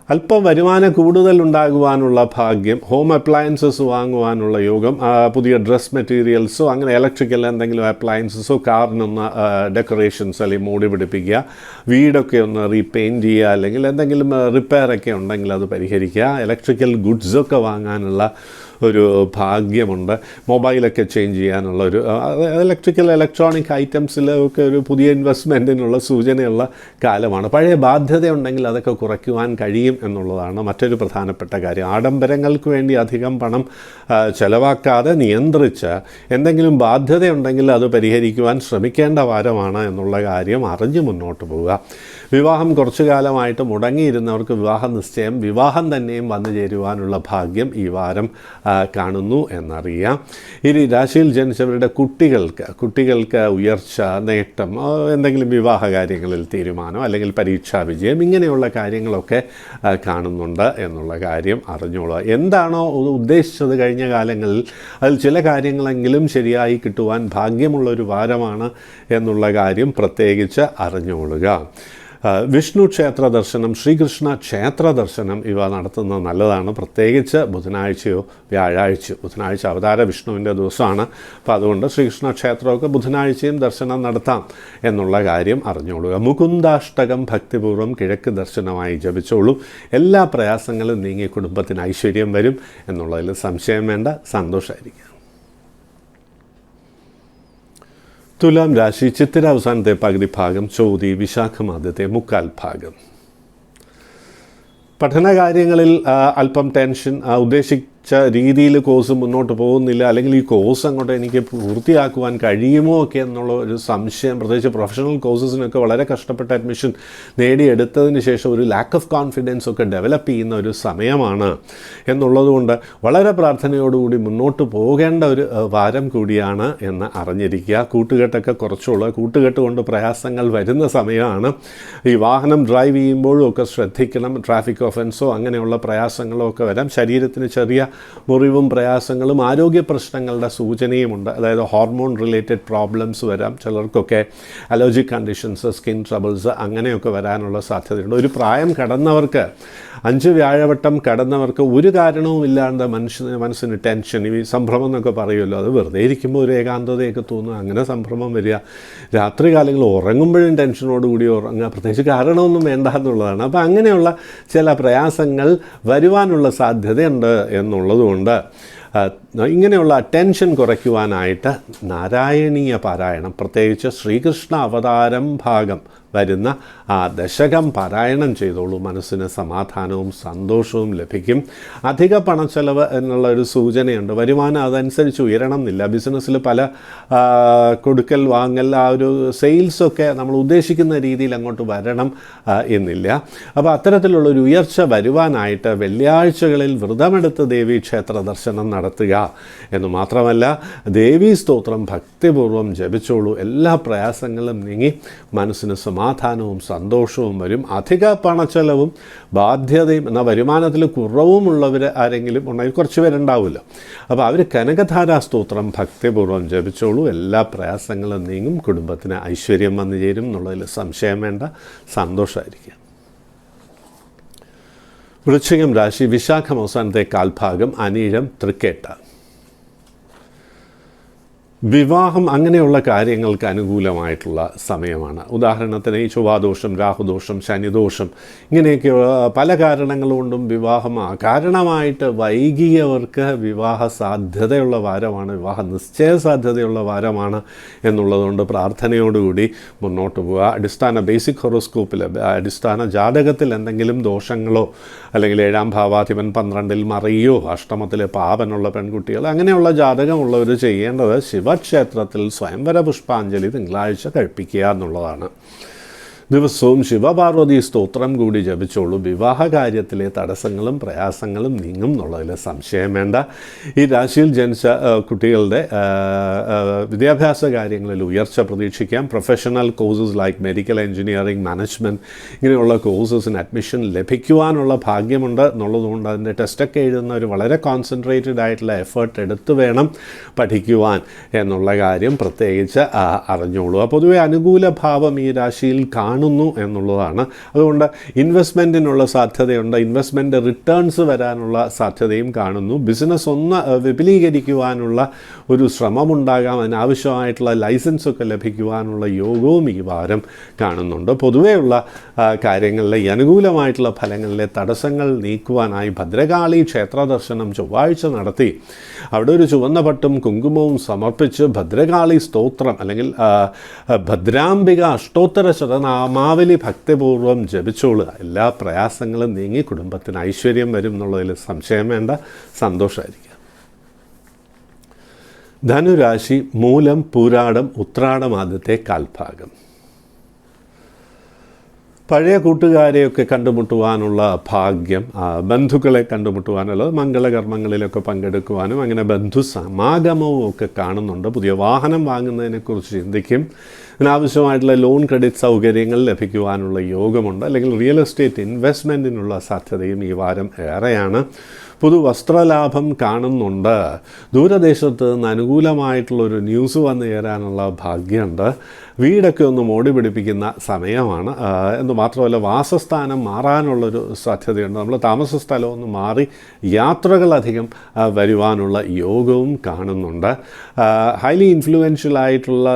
അല്പം വരുമാനം കൂടുതൽ ഉണ്ടാകുവാനുള്ള ഭാഗ്യം, ഹോം അപ്ലയൻസസ് വാങ്ങുവാനുള്ള യോഗം, പുതിയ ഡ്രസ് മെറ്റീരിയൽസോ അങ്ങനെ ഇലക്ട്രിക്കൽ എന്തെങ്കിലും അപ്ലയൻസസോ, കാറിനൊന്ന് ഡെക്കറേഷൻസ് അല്ലെങ്കിൽ മോടി പിടിപ്പിക്കുക, വീടൊക്കെ ഒന്ന് റീപെയിൻറ്റ് ചെയ്യുക, അല്ലെങ്കിൽ എന്തെങ്കിലും റിപ്പയറൊക്കെ ഉണ്ടെങ്കിൽ അത് പരിഹരിക്കുക. ഇലക്ട്രിക്കൽ ഗുഡ്സൊക്കെ വാങ്ങാനുള്ള ഒരു ഭാഗ്യമുണ്ട്. മൊബൈലൊക്കെ ചേഞ്ച് ചെയ്യാനുള്ള ഒരു ഇലക്ട്രോണിക് ഐറ്റംസിലൊക്കെ ഒരു പുതിയ ഇൻവെസ്റ്റ്മെൻറ്റിനുള്ള സൂചനയുള്ള കാലമാണ്. പഴയ ബാധ്യതയുണ്ടെങ്കിൽ അതൊക്കെ കുറയ്ക്കുവാൻ കഴിയും എന്നുള്ളതാണ് മറ്റൊരു പ്രധാനപ്പെട്ട കാര്യം. ആഡംബരങ്ങൾക്ക് വേണ്ടി അധികം പണം ചെലവാക്കാതെ നിയന്ത്രിച്ച് എന്തെങ്കിലും ബാധ്യതയുണ്ടെങ്കിൽ അത് പരിഹരിക്കുവാൻ ശ്രമിക്കേണ്ട വാരമാണ് എന്നുള്ള കാര്യം അറിഞ്ഞ് മുന്നോട്ട് പോവുക. വിവാഹം കുറച്ചു കാലമായിട്ട് മുടങ്ങിയിരുന്നവർക്ക് വിവാഹ നിശ്ചയം, വിവാഹം തന്നെയും വന്നു ചേരുവാനുള്ള ഭാഗ്യം ഈ വാരം കാണുന്നു എന്നറിയാം. ഇനി രാശിയിൽ ജനിച്ചവരുടെ കുട്ടികൾക്ക് ഉയർച്ച, നേട്ടം, എന്തെങ്കിലും വിവാഹ കാര്യങ്ങളിൽ തീരുമാനം അല്ലെങ്കിൽ പരീക്ഷാ വിജയം, ഇങ്ങനെയുള്ള കാര്യങ്ങളൊക്കെ കാണുന്നുണ്ട് എന്നുള്ള കാര്യം അറിഞ്ഞോളുക. എന്താണോ ഉദ്ദേശിച്ചത് കഴിഞ്ഞ കാലങ്ങളിൽ അതിൽ ചില കാര്യങ്ങളെങ്കിലും ശരിയായി കിട്ടുവാൻ ഭാഗ്യമുള്ളൊരു വാരമാണ് എന്നുള്ള കാര്യം പ്രത്യേകിച്ച് അറിഞ്ഞുകൊള്ളുക. വിഷ്ണു ക്ഷേത്ര ദർശനം, ശ്രീകൃഷ്ണ ക്ഷേത്ര ദർശനം ഇവ നടത്തുന്നത് നല്ലതാണ്. പ്രത്യേകിച്ച് ബുധനാഴ്ചയോ വ്യാഴാഴ്ചയോ. ബുധനാഴ്ച അവതാര വിഷ്ണുവിൻ്റെ ദിവസമാണ്. അപ്പോൾ അതുകൊണ്ട് ശ്രീകൃഷ്ണ ക്ഷേത്രമൊക്കെ ബുധനാഴ്ചയും ദർശനം നടത്താം എന്നുള്ള കാര്യം അറിഞ്ഞോളുക. മുകുന്ദാഷ്ടകം ഭക്തിപൂർവ്വം കിഴക്ക് ദർശനമായി ജപിച്ചോളൂ. എല്ലാ പ്രയാസങ്ങളും നീങ്ങി കുടുംബത്തിന് ഐശ്വര്യം വരും എന്നുള്ളതിൽ സംശയം വേണ്ട. സന്തോഷമായിരിക്കും. തുലാം രാശി ചിത്തിര അവസാനത്തെ പകുതി ഭാഗം, ചോതി വിശാഖം ആദ്യത്തെ മുക്കാൽ ഭാഗം. പഠനകാര്യങ്ങളിൽ അല്പം ടെൻഷൻ, ഉദ്ദേശിച്ച രീതിയിൽ കോഴ്സ് മുന്നോട്ട് പോകുന്നില്ല, അല്ലെങ്കിൽ ഈ കോഴ്സ് അങ്ങോട്ട് എനിക്ക് പൂർത്തിയാക്കുവാൻ കഴിയുമോ ഒക്കെ എന്നുള്ള ഒരു സംശയം. പ്രത്യേകിച്ച് പ്രൊഫഷണൽ കോഴ്സസിനൊക്കെ വളരെ കഷ്ടപ്പെട്ട അഡ്മിഷൻ നേടിയെടുത്തതിന് ശേഷം ഒരു ലാക്ക് ഓഫ് കോൺഫിഡൻസ് ഒക്കെ ഡെവലപ്പ് ചെയ്യുന്ന ഒരു സമയമാണ് എന്നുള്ളതുകൊണ്ട് വളരെ പ്രാർത്ഥനയോടുകൂടി മുന്നോട്ട് പോകേണ്ട ഒരു വാരം കൂടിയാണ് എന്ന് അറിഞ്ഞിരിക്കുക. കൂട്ടുകെട്ടൊക്കെ കുറച്ചുള്ള കൂട്ടുകെട്ട് കൊണ്ട് പ്രയാസങ്ങൾ വരുന്ന സമയമാണ്. ഈ വാഹനം ഡ്രൈവ് ചെയ്യുമ്പോഴും ഒക്കെ ശ്രദ്ധിക്കണം. ട്രാഫിക് ഒഫൻസോ അങ്ങനെയുള്ള പ്രയാസങ്ങളോ ഒക്കെ വരാം. ശരീരത്തിന് ചെറിയ മുറിവും പ്രയാസങ്ങളും ആരോഗ്യ പ്രശ്നങ്ങളുടെ സൂചനയുമുണ്ട്. അതായത് ഹോർമോൺ റിലേറ്റഡ് പ്രോബ്ലംസ് വരാം. ചിലർക്കൊക്കെ അലർജിക് കണ്ടീഷൻസ്, സ്കിൻ ട്രബിൾസ് അങ്ങനെയൊക്കെ വരാനുള്ള സാധ്യതയുണ്ട്. ഒരു പ്രായം കടന്നവർക്ക്, 5 വ്യാഴവട്ടം കടന്നവർക്ക് ഒരു കാരണവുമില്ലാണ്ട് മനസ്സിന് ടെൻഷൻ, ഈ സംഭ്രമം എന്നൊക്കെ പറയുമല്ലോ, അത് വെറുതെ ഇരിക്കുമ്പോൾ ഒരു ഏകാന്തതയൊക്കെ തോന്നുക, അങ്ങനെ സംഭ്രമം വരിക. രാത്രി കാലങ്ങളിൽ ഉറങ്ങുമ്പോഴും ടെൻഷനോടുകൂടി ഉറങ്ങുക, പ്രത്യേകിച്ച് കാരണമൊന്നും വേണ്ട എന്നുള്ളതാണ്. അപ്പോൾ അങ്ങനെയുള്ള ചില പ്രയാസങ്ങൾ വരുവാനുള്ള സാധ്യതയുണ്ട് എന്നുള്ളതുകൊണ്ട് ഇങ്ങനെയുള്ള ടെൻഷൻ കുറയ്ക്കുവാനായിട്ട് നാരായണീയ പാരായണം, പ്രത്യേകിച്ച് ശ്രീകൃഷ്ണ അവതാരം ഭാഗം വരുന്ന ആ ദശകം പാരായണം ചെയ്തോളൂ. മനസ്സിന് സമാധാനവും സന്തോഷവും ലഭിക്കും. അധിക പണച്ചെലവ് എന്നുള്ള ഒരു സൂചനയുണ്ട്. വരുമാനം അതനുസരിച്ച് ഉയരണം എന്നില്ല. ബിസിനസ്സിൽ പല കൊടുക്കൽ വാങ്ങൽ, ആ ഒരു സെയിൽസൊക്കെ നമ്മൾ ഉദ്ദേശിക്കുന്ന രീതിയിൽ അങ്ങോട്ട് വരണം എന്നില്ല. അപ്പോൾ അത്തരത്തിലുള്ളൊരു ഉയർച്ച വരുവാനായിട്ട് വെള്ളിയാഴ്ചകളിൽ വ്രതമെടുത്ത് ദേവീ ക്ഷേത്ര ദർശനം നടത്തുക എന്ന് മാത്രമല്ല, ദേവീ സ്തോത്രം ഭക്തിപൂർവ്വം ജപിച്ചോളൂ. എല്ലാ പ്രയാസങ്ങളും നീങ്ങി മനസ്സിന് സമാധാനവും സന്തോഷവും വരും. അധിക പണച്ചെലവും ബാധ്യതയും എന്നാൽ വരുമാനത്തിൽ കുറവുമുള്ളവർ ആരെങ്കിലും ഉണ്ടെങ്കിൽ കുറച്ച് പേരുണ്ടാവുമല്ലോ. അപ്പോൾ അവർ കനകധാരാ സ്തോത്രം ഭക്തിപൂർവ്വം ജപിച്ചോളൂ. എല്ലാ പ്രയാസങ്ങളും നീങ്ങും. കുടുംബത്തിന് ഐശ്വര്യം വന്നു ചേരും എന്നുള്ളതിൽ സംശയം വേണ്ട. സന്തോഷമായിരിക്കും. വൃശ്ചികം രാശി വിശാഖം അവസാനത്തെ കാൽഭാഗം, അനീഴം തൃക്കേട്ട. വിവാഹം അങ്ങനെയുള്ള കാര്യങ്ങൾക്ക് അനുകൂലമായിട്ടുള്ള സമയമാണ്. ഉദാഹരണത്തിന് ഈ ചൊവ്വാദോഷം, രാഹുദോഷം, ശനിദോഷം ഇങ്ങനെയൊക്കെ പല കാരണങ്ങൾ കൊണ്ടും വിവാഹം കാരണമായിട്ട് വൈകിയവർക്ക് വിവാഹ സാധ്യതയുള്ള വാരമാണ്, വിവാഹ നിശ്ചയ സാധ്യതയുള്ള വാരമാണ് എന്നുള്ളതുകൊണ്ട് പ്രാർത്ഥനയോടുകൂടി മുന്നോട്ട് പോവുക. അടിസ്ഥാന ബേസിക് ഹൊറോസ്കോപ്പിൽ, അടിസ്ഥാന ജാതകത്തിൽ എന്തെങ്കിലും ദോഷങ്ങളോ അല്ലെങ്കിൽ 7ാം ഭാവാധിപൻ 12ൽ മറിയോ, അഷ്ടമത്തിലെ പാപനുള്ള പെൺകുട്ടികൾ അങ്ങനെയുള്ള ജാതകമുള്ളവർ ചെയ്യേണ്ടത് ശിവക്ഷേത്രത്തിൽ സ്വയംവര പുഷ്പാഞ്ജലി തിങ്കളാഴ്ച കഴിപ്പിക്കുക എന്നുള്ളതാണ്. ദിവസവും ശിവപാർവതി സ്തോത്രം കൂടി ജപിച്ചോളൂ. വിവാഹകാര്യത്തിലെ തടസ്സങ്ങളും പ്രയാസങ്ങളും നീങ്ങും എന്നുള്ളതിൽ സംശയം വേണ്ട. ഈ രാശിയിൽ ജനിച്ച കുട്ടികളുടെ വിദ്യാഭ്യാസ കാര്യങ്ങളിൽ ഉയർച്ച പ്രതീക്ഷിക്കാം. Professional courses like medical engineering, management ഇങ്ങനെയുള്ള കോഴ്സസിന് അഡ്മിഷൻ ലഭിക്കുവാനുള്ള ഭാഗ്യമുണ്ട് എന്നുള്ളതുകൊണ്ട് അതിൻ്റെ ടെസ്റ്റൊക്കെ എഴുതുന്നവർ വളരെ കോൺസെൻട്രേറ്റഡ് ആയിട്ടുള്ള എഫേർട്ട് എടുത്ത് വേണം പഠിക്കുവാൻ എന്നുള്ള കാര്യം പ്രത്യേകിച്ച് അറിഞ്ഞോളൂ. പൊതുവെ അനുകൂല ഭാവം ഈ രാശിയിൽ കാണുന്നു എന്നുള്ളതാണ്. അതുകൊണ്ട് ഇൻവെസ്റ്റ്മെൻറ്റിനുള്ള സാധ്യതയുണ്ട്. ഇൻവെസ്റ്റ്മെൻറ്റ് റിട്ടേൺസ് വരാനുള്ള സാധ്യതയും കാണുന്നു. ബിസിനസ് ഒന്ന് വിപുലീകരിക്കുവാനുള്ള ഒരു ശ്രമമുണ്ടാകാം. അതിനാവശ്യമായിട്ടുള്ള ലൈസൻസൊക്കെ ലഭിക്കുവാനുള്ള യോഗവും ഈ വാരം കാണുന്നുണ്ട്. പൊതുവെയുള്ള കാര്യങ്ങളിലെ ഈ അനുകൂലമായിട്ടുള്ള ഫലങ്ങളിലെ തടസ്സങ്ങൾ നീക്കുവാനായി ഭദ്രകാളി ക്ഷേത്ര ദർശനം ചൊവ്വാഴ്ച നടത്തി അവിടെ ഒരു ചുവന്ന പട്ടും കുങ്കുമവും സമർപ്പിച്ച് ഭദ്രകാളി സ്തോത്രം അല്ലെങ്കിൽ ഭദ്രാംബിക അഷ്ടോത്തര ശതനാമാവലി ഭക്തിപൂർവ്വം ജപിച്ചോളുക. എല്ലാ പ്രയാസങ്ങളും നീങ്ങി കുടുംബത്തിന് ഐശ്വര്യം വരും എന്നുള്ളതിൽ സംശയം വേണ്ട. സന്തോഷമായിരിക്കും. ധനുരാശി മൂലം, പൂരാടം, ഉത്രാടം ആദ്യത്തെ കാൽഭാഗം. പഴയ കൂട്ടുകാരെയൊക്കെ കണ്ടുമുട്ടുവാനുള്ള ഭാഗ്യം, ബന്ധുക്കളെ കണ്ടുമുട്ടുവാനുള്ളത്, മംഗളകർമ്മങ്ങളിലൊക്കെ പങ്കെടുക്കുവാനും അങ്ങനെ ബന്ധു സമാഗമവും ഒക്കെ കാണുന്നുണ്ട്. പുതിയ വാഹനം വാങ്ങുന്നതിനെക്കുറിച്ച് ചിന്തിക്കും. ഇതിനാവശ്യമായിട്ടുള്ള ലോൺ ക്രെഡിറ്റ് സൗകര്യങ്ങൾ ലഭിക്കുവാനുള്ള യോഗമുണ്ട്. അല്ലെങ്കിൽ റിയൽ എസ്റ്റേറ്റ് ഇൻവെസ്റ്റ്മെൻറ്റിനുള്ള സാധ്യതയും ഈ വാരം ഏറെയാണ്. പുതുവസ്ത്രലാഭം കാണുന്നുണ്ട്. ദൂരദേശത്ത് നിന്ന് അനുകൂലമായിട്ടുള്ളൊരു ന്യൂസ് വന്നു ചേരാനുള്ള ഭാഗ്യമുണ്ട്. വീടൊക്കെ ഒന്ന് മോടി പിടിപ്പിക്കുന്ന സമയമാണ്. എന്ന് മാത്രമല്ല വാസസ്ഥാനം മാറാനുള്ളൊരു സാധ്യതയുണ്ട്. നമ്മൾ താമസ സ്ഥലമൊന്ന് മാറി യാത്രകളധികം വരുവാനുള്ള യോഗവും കാണുന്നുണ്ട്. ഹൈലി ഇൻഫ്ലുവൻഷ്യൽ ആയിട്ടുള്ള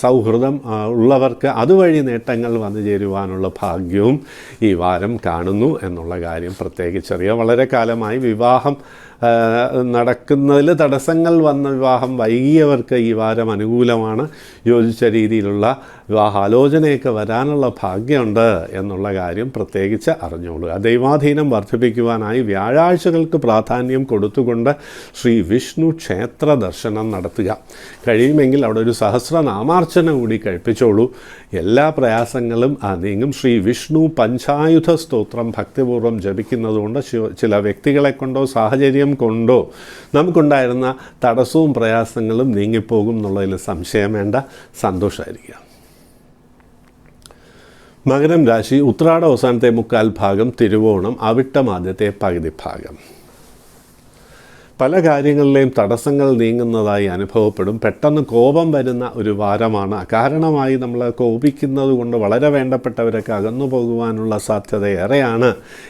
സൗഹൃദം ഉള്ളവർക്ക് അതുവഴി നേട്ടങ്ങൾ വന്നു ചേരുവാനുള്ള ഭാഗ്യവും ഈ വാരം കാണുന്നു എന്നുള്ള കാര്യം പ്രത്യേകിച്ചറിയാം. വളരെ കാലമായി വിവാഹം നടക്കുന്നതിൽ തടസ്സങ്ങൾ വന്ന വിവാഹം വൈകിയവർക്ക് ഈ വാരം അനുകൂലമാണ്. യോജിച്ച രീതിയിലുള്ള വിവാഹാലോചനയൊക്കെ വരാനുള്ള ഭാഗ്യമുണ്ട് എന്നുള്ള കാര്യം പ്രത്യേകിച്ച് അറിഞ്ഞോളുക. ദൈവാധീനം വർദ്ധിപ്പിക്കുവാനായി വ്യാഴാഴ്ചകൾക്ക് പ്രാധാന്യം കൊടുത്തുകൊണ്ട് ശ്രീ വിഷ്ണു ക്ഷേത്ര ദർശനം നടത്തുക. കഴിയുമെങ്കിൽ അവിടെ ഒരു സഹസ്രനാമാർച്ചന കൂടി കഴിപ്പിച്ചോളൂ. എല്ലാ പ്രയാസങ്ങളും നീങ്ങും. ശ്രീ വിഷ്ണു പഞ്ചായുധ സ്തോത്രം ഭക്തിപൂർവ്വം ജപിക്കുന്നതുകൊണ്ട് ചില വ്യക്തികളെ കൊണ്ടോ സാഹചര്യം കൊണ്ടോ നമുക്കുണ്ടായിരുന്ന തടസ്സവും പ്രയാസങ്ങളും നീങ്ങിപ്പോകും എന്നുള്ളതിൽ സംശയം വേണ്ട. സന്തോഷമായിരിക്കുക. മകരം രാശി ഉത്രാട അവസാനത്തെ മുക്കാൽ ഭാഗം, തിരുവോണം അവിട്ടം ആദ്യത്തെ പകുതി ഭാഗം. പല കാര്യങ്ങളിലെയും തടസ്സങ്ങൾ നീങ്ങുന്നതായി അനുഭവപ്പെടും. പെട്ടെന്ന് കോപം വരുന്ന ഒരു വാരമാണ്. അകാരണമായി നമ്മൾ കോപിക്കുന്നത് കൊണ്ട് വളരെ വേണ്ടപ്പെട്ടവരൊക്കെ അകന്നു പോകുവാനുള്ള സാധ്യത ഏറെയാണ്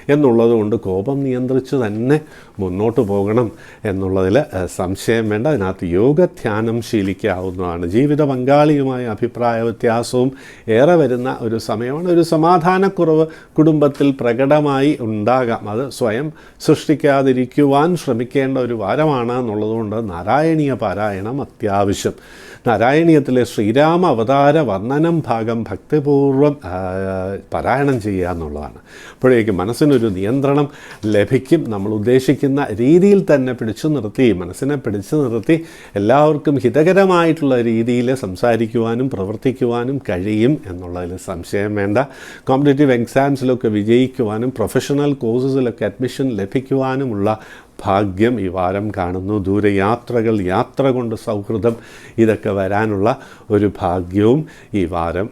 എന്നുള്ളത് കൊണ്ട് കോപം നിയന്ത്രിച്ച് തന്നെ മുന്നോട്ട് പോകണം എന്നുള്ളതിൽ സംശയം വേണ്ട. അതിനകത്ത് യോഗധ്യാനം ശീലിക്കാവുന്നതാണ്. ജീവിത പങ്കാളിയുമായ അഭിപ്രായ വ്യത്യാസവും ഏറെ വരുന്ന ഒരു സമയമാണ്. ഒരു സമാധാനക്കുറവ് കുടുംബത്തിൽ പ്രകടമായി ഉണ്ടാകാം. അത് സ്വയം സൃഷ്ടിക്കാതിരിക്കുവാൻ ശ്രമിക്കേണ്ട ഒരു വാരമാണ് എന്നുള്ളതുകൊണ്ട് നാരായണീയ പാരായണം അത്യാവശ്യം. നാരായണീയത്തിലെ ശ്രീരാമ അവതാര വർണ്ണനം ഭാഗം ഭക്തിപൂർവ്വം പാരായണം ചെയ്യുക എന്നുള്ളതാണ്. അപ്പോഴേക്കും മനസ്സിനൊരു നിയന്ത്രണം ലഭിക്കും. നമ്മൾ ഉദ്ദേശിക്കുന്ന രീതിയിൽ തന്നെ മനസ്സിനെ പിടിച്ചു നിർത്തി എല്ലാവർക്കും ഹിതകരമായിട്ടുള്ള രീതിയിൽ സംസാരിക്കുവാനും പ്രവർത്തിക്കുവാനും കഴിയും എന്നുള്ളതിൽ സംശയം വേണ്ട. കോമ്പറ്റേറ്റീവ് എക്സാംസിലൊക്കെ വിജയിക്കുവാനും പ്രൊഫഷണൽ കോഴ്സസിലൊക്കെ അഡ്മിഷൻ ലഭിക്കുവാനുമുള്ള ഭാഗ്യം ഈ വാരം കാണുന്നു. ദൂരയാത്രകൾ, യാത്ര കൊണ്ട് സൗഹൃദം, ഇതൊക്കെ വരാനുള്ള ഒരു ഭാഗ്യവും ഈ വാരം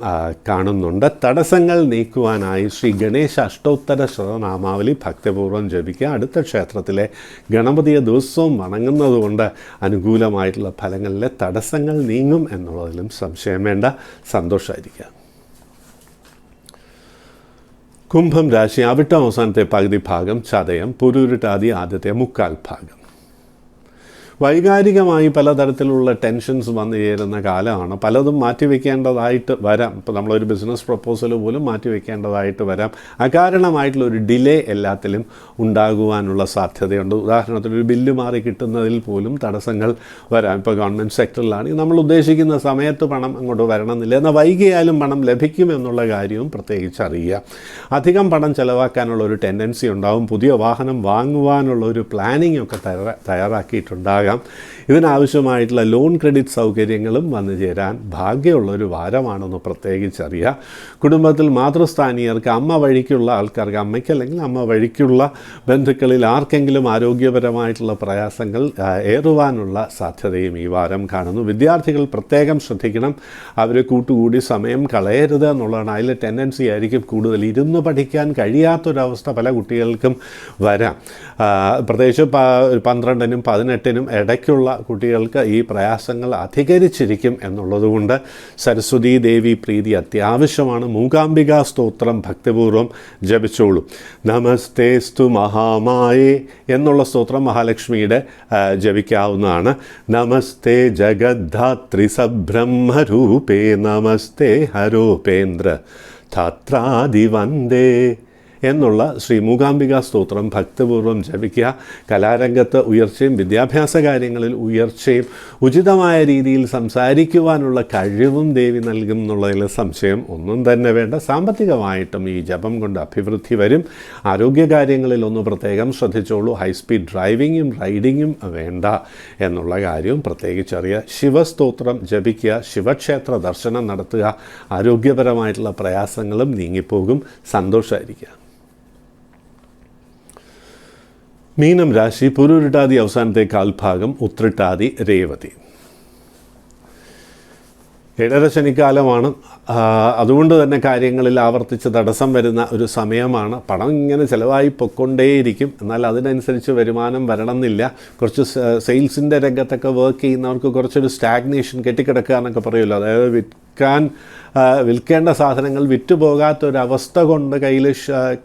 കാണുന്നുണ്ട്. തടസ്സങ്ങൾ നീക്കുവാനായി ശ്രീ ഗണേശ അഷ്ടോത്തര ശതനാമാവലി ഭക്തിപൂർവ്വം ജപിക്കുക. അടുത്ത ക്ഷേത്രത്തിലെ ഗണപതിയെ ദിവസവും വണങ്ങുന്നതുകൊണ്ട് അനുകൂലമായിട്ടുള്ള ഫലങ്ങളിലെ തടസ്സങ്ങൾ നീങ്ങും എന്നുള്ളതിലും സംശയം വേണ്ട. സന്തോഷമായിരിക്കുക. കുംഭം രാശി അവിട്ടം അവസാനത്തെ പകുതി ഭാഗം, ചതയം പുരുരുട്ടാതി ആദ്യത്തെ മുക്കാൽ ഭാഗം. വൈകാരികമായി പലതരത്തിലുള്ള ടെൻഷൻസ് വന്നു ചേരുന്ന കാലമാണ്. പലതും മാറ്റിവെക്കേണ്ടതായിട്ട് വരാം. ഇപ്പോൾ നമ്മളൊരു ബിസിനസ് പ്രപ്പോസൽ പോലും മാറ്റിവെക്കേണ്ടതായിട്ട് വരാം. അകാരണമായിട്ടുള്ളൊരു ഡിലേ എല്ലാത്തിലും ഉണ്ടാകുവാനുള്ള സാധ്യതയുണ്ട്. ഉദാഹരണത്തിന് ഒരു ബില്ല് മാറി കിട്ടുന്നതിൽ പോലും തടസ്സങ്ങൾ വരാം. ഇപ്പോൾ ഗവൺമെൻറ് സെക്ടറിലാണെങ്കിൽ നമ്മൾ ഉദ്ദേശിക്കുന്ന സമയത്ത് പണം അങ്ങോട്ട് വരണമെന്നില്ല. എന്നാൽ വൈകിയാലും പണം ലഭിക്കുമെന്നുള്ള കാര്യവും പ്രത്യേകിച്ച് അറിയുക. അധികം പണം ചിലവാക്കാനുള്ള ഒരു ടെൻഡൻസി ഉണ്ടാവും. പുതിയ വാഹനം വാങ്ങുവാനുള്ള ഒരു പ്ലാനിംഗ് ഒക്കെ തയ്യാറാക്കിയിട്ടുണ്ടാകും. ഇതിനാവശ്യമായിട്ടുള്ള ലോൺ ക്രെഡിറ്റ് സൗകര്യങ്ങളും വന്നു ചേരാൻ ഭാഗ്യമുള്ളൊരു വാരമാണെന്ന് പ്രത്യേകിച്ചറിയാം. കുടുംബത്തിൽ മാതൃസ്ഥാനീയർക്ക്, അമ്മ വഴിക്കുള്ള ആൾക്കാർക്ക്, അമ്മയ്ക്ക് അല്ലെങ്കിൽ അമ്മ വഴിക്കുള്ള ബന്ധുക്കളിൽ ആർക്കെങ്കിലും ആരോഗ്യപരമായിട്ടുള്ള പ്രയാസങ്ങൾ ഏറുവാനുള്ള സാധ്യതയും ഈ വാരം കാണുന്നു. വിദ്യാർത്ഥികൾ പ്രത്യേകം ശ്രദ്ധിക്കണം. അവർ കൂട്ടുകൂടി സമയം കളയരുത് എന്നുള്ളതാണ്. അതിലെ ടെൻഡൻസി ആയിരിക്കും കൂടുതൽ. ഇരുന്ന് പഠിക്കാൻ കഴിയാത്തൊരവസ്ഥ പല കുട്ടികൾക്കും വരാം. പ്രത്യേകിച്ച് 12-നും 18-നും ഇടയ്ക്കുള്ള കുട്ടികൾക്ക് ഈ പ്രയാസങ്ങൾ അധികരിച്ചിരിക്കും എന്നുള്ളതുകൊണ്ട് സരസ്വതീ ദേവി പ്രീതി അത്യാവശ്യമാണ്. മൂകാംബികാ സ്തോത്രം ഭക്തിപൂർവ്വം ജപിച്ചോളൂ. നമസ്തേസ്തു മഹാമായേ എന്നുള്ള സ്തോത്രം മഹാലക്ഷ്മിയുടെ ജപിക്കാവുന്നതാണ്. നമസ്തേ ജഗദ്ധാത്രി സബ്രഹ്മരൂപേ നമസ്തേ ഹരോപേന്ദ്ര ധാത്രാദി വന്ദേ എന്നുള്ള ശ്രീ മൂകാംബികാ സ്തോത്രം ഭക്തിപൂർവ്വം ജപിക്കുക. കലാരംഗത്ത് ഉയർച്ചയും വിദ്യാഭ്യാസ കാര്യങ്ങളിൽ ഉയർച്ചയും ഉചിതമായ രീതിയിൽ സംസാരിക്കുവാനുള്ള കഴിവും ദേവി നൽകും എന്നുള്ളതിൽ സംശയം ഒന്നും തന്നെ വേണ്ട. സാമ്പത്തികമായിട്ടും ഈ ജപം കൊണ്ട് അഭിവൃദ്ധി വരും. ആരോഗ്യകാര്യങ്ങളിൽ ഒന്ന് പ്രത്യേകം ശ്രദ്ധിച്ചോളൂ. ഹൈസ്പീഡ് ഡ്രൈവിങ്ങും റൈഡിങ്ങും വേണ്ട എന്നുള്ള കാര്യവും പ്രത്യേകിച്ചറിയുക. ശിവസ്തോത്രം ജപിക്കുക. ശിവക്ഷേത്ര ദർശനം നടത്തുക. ആരോഗ്യപരമായിട്ടുള്ള പ്രയാസങ്ങളും നീങ്ങിപ്പോകും. സന്തോഷമായിരിക്കുക. മീനം രാശി പുരുരുട്ടാതി അവസാനത്തെ കാൽഭാഗം, ഉത്രട്ടാതി രേവതി. ഏഴര ശനിക്കാലമാണ്. അതുകൊണ്ട് തന്നെ കാര്യങ്ങളിൽ ആവർത്തിച്ച് തടസ്സം വരുന്ന ഒരു സമയമാണ്. പണം ഇങ്ങനെ ചിലവായി പൊയ്ക്കൊണ്ടേയിരിക്കും, എന്നാൽ അതിനനുസരിച്ച് വരുമാനം വരണമെന്നില്ല. കുറച്ച് സെയിൽസിൻ്റെ രംഗത്തൊക്കെ വർക്ക് ചെയ്യുന്നവർക്ക് കുറച്ചൊരു സ്റ്റാഗ്നേഷൻ, കെട്ടിക്കിടക്കുക എന്നൊക്കെ പറയുമല്ലോ, അതായത് വിൽക്കേണ്ട സാധനങ്ങൾ വിറ്റുപോകാത്തൊരവസ്ഥ കൊണ്ട് കയ്യിൽ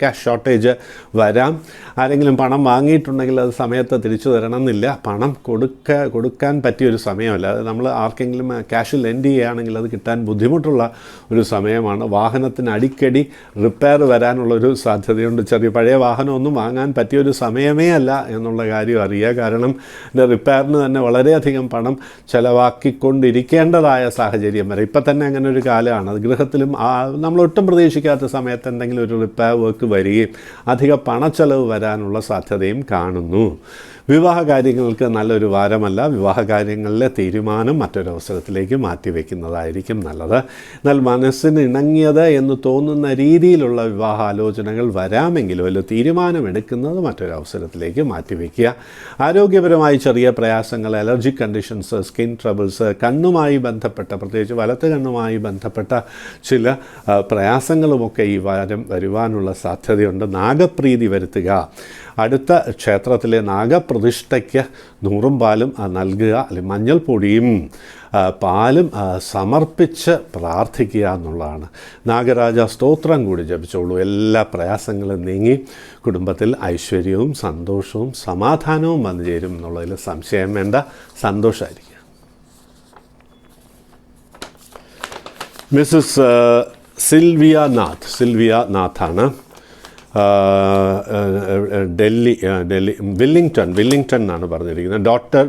ക്യാഷ് ഷോർട്ടേജ് വരാം. ആരെങ്കിലും പണം വാങ്ങിയിട്ടുണ്ടെങ്കിൽ അത് സമയത്ത് തിരിച്ചു തരണമെന്നില്ല. പണം കൊടുക്കാൻ പറ്റിയൊരു സമയമല്ല. അത് നമ്മൾ ആർക്കെങ്കിലും ക്യാഷ് ലെൻഡ് ചെയ്യുകയാണെങ്കിൽ അത് കിട്ടാൻ ബുദ്ധിമുട്ടുള്ള ഒരു സമയമാണ്. വാഹനത്തിന് അടിക്കടി റിപ്പയർ വരാനുള്ളൊരു സാധ്യതയുണ്ട്. ചെറിയ പഴയ വാഹനമൊന്നും വാങ്ങാൻ പറ്റിയൊരു സമയമേ അല്ല എന്നുള്ള കാര്യം അറിയുക. കാരണം ഇതിൻ്റെ റിപ്പയറിന് തന്നെ വളരെയധികം പണം ചിലവാക്കിക്കൊണ്ടിരിക്കേണ്ടതായ സാഹചര്യം വരെ. ഇപ്പം തന്നെ അങ്ങനെ ഒരു കാലമാണ്. അത് ഗൃഹത്തിലും നമ്മളൊട്ടും പ്രതീക്ഷിക്കാത്ത സമയത്ത് എന്തെങ്കിലും ഒരു റിപ്പയർ വർക്ക് വരികയും അധിക പണച്ചെലവ് വരാനുള്ള സാധ്യതയും കാണുന്നു. വിവാഹ കാര്യങ്ങൾക്ക് നല്ലൊരു വാരമല്ല. വിവാഹ കാര്യങ്ങളിലെ തീരുമാനം മറ്റൊരവസരത്തിലേക്ക് മാറ്റിവെക്കുന്നതായിരിക്കും നല്ലത്. എന്നാൽ മനസ്സിന് ഇണങ്ങിയത് എന്ന് തോന്നുന്ന രീതിയിലുള്ള വിവാഹാലോചനകൾ വരാമെങ്കിലും അതിൽ തീരുമാനമെടുക്കുന്നത് മറ്റൊരവസരത്തിലേക്ക് മാറ്റിവെക്കുക. ആരോഗ്യപരമായി ചെറിയ പ്രയാസങ്ങൾ, അലർജിക് കണ്ടീഷൻസ്, സ്കിൻ ട്രബിൾസ്, കണ്ണുമായി ബന്ധപ്പെട്ട, പ്രത്യേകിച്ച് വലത്ത് കണ്ണുമായി ബന്ധപ്പെട്ട ചില പ്രയാസങ്ങളുമൊക്കെ ഈ വാരം വരുവാനുള്ള സാധ്യതയുണ്ട്. നാഗപ്രീതി വരുത്തുക. അടുത്ത ക്ഷേത്രത്തിലെ നാഗപ്രതിഷ്ഠയ്ക്ക് 100 പാലും നൽകുക, അല്ലെങ്കിൽ മഞ്ഞൾപ്പൊടിയും പാലും സമർപ്പിച്ച് പ്രാർത്ഥിക്കുക എന്നുള്ളതാണ്. നാഗരാജ സ്തോത്രം കൂടി ജപിച്ചോളൂ. എല്ലാ പ്രയാസങ്ങളും നീങ്ങി കുടുംബത്തിൽ ഐശ്വര്യവും സന്തോഷവും സമാധാനവും വന്നു ചേരും എന്നുള്ളതിൽ സംശയം വേണ്ട. സന്തോഷമായിരിക്കും. മിസ്സസ് സിൽവിയ നാഥാണ്. ഡൽഹി വില്ലിംഗ്ടൺ എന്നാണ് പറഞ്ഞിരിക്കുന്നത്. ഡോക്ടർ,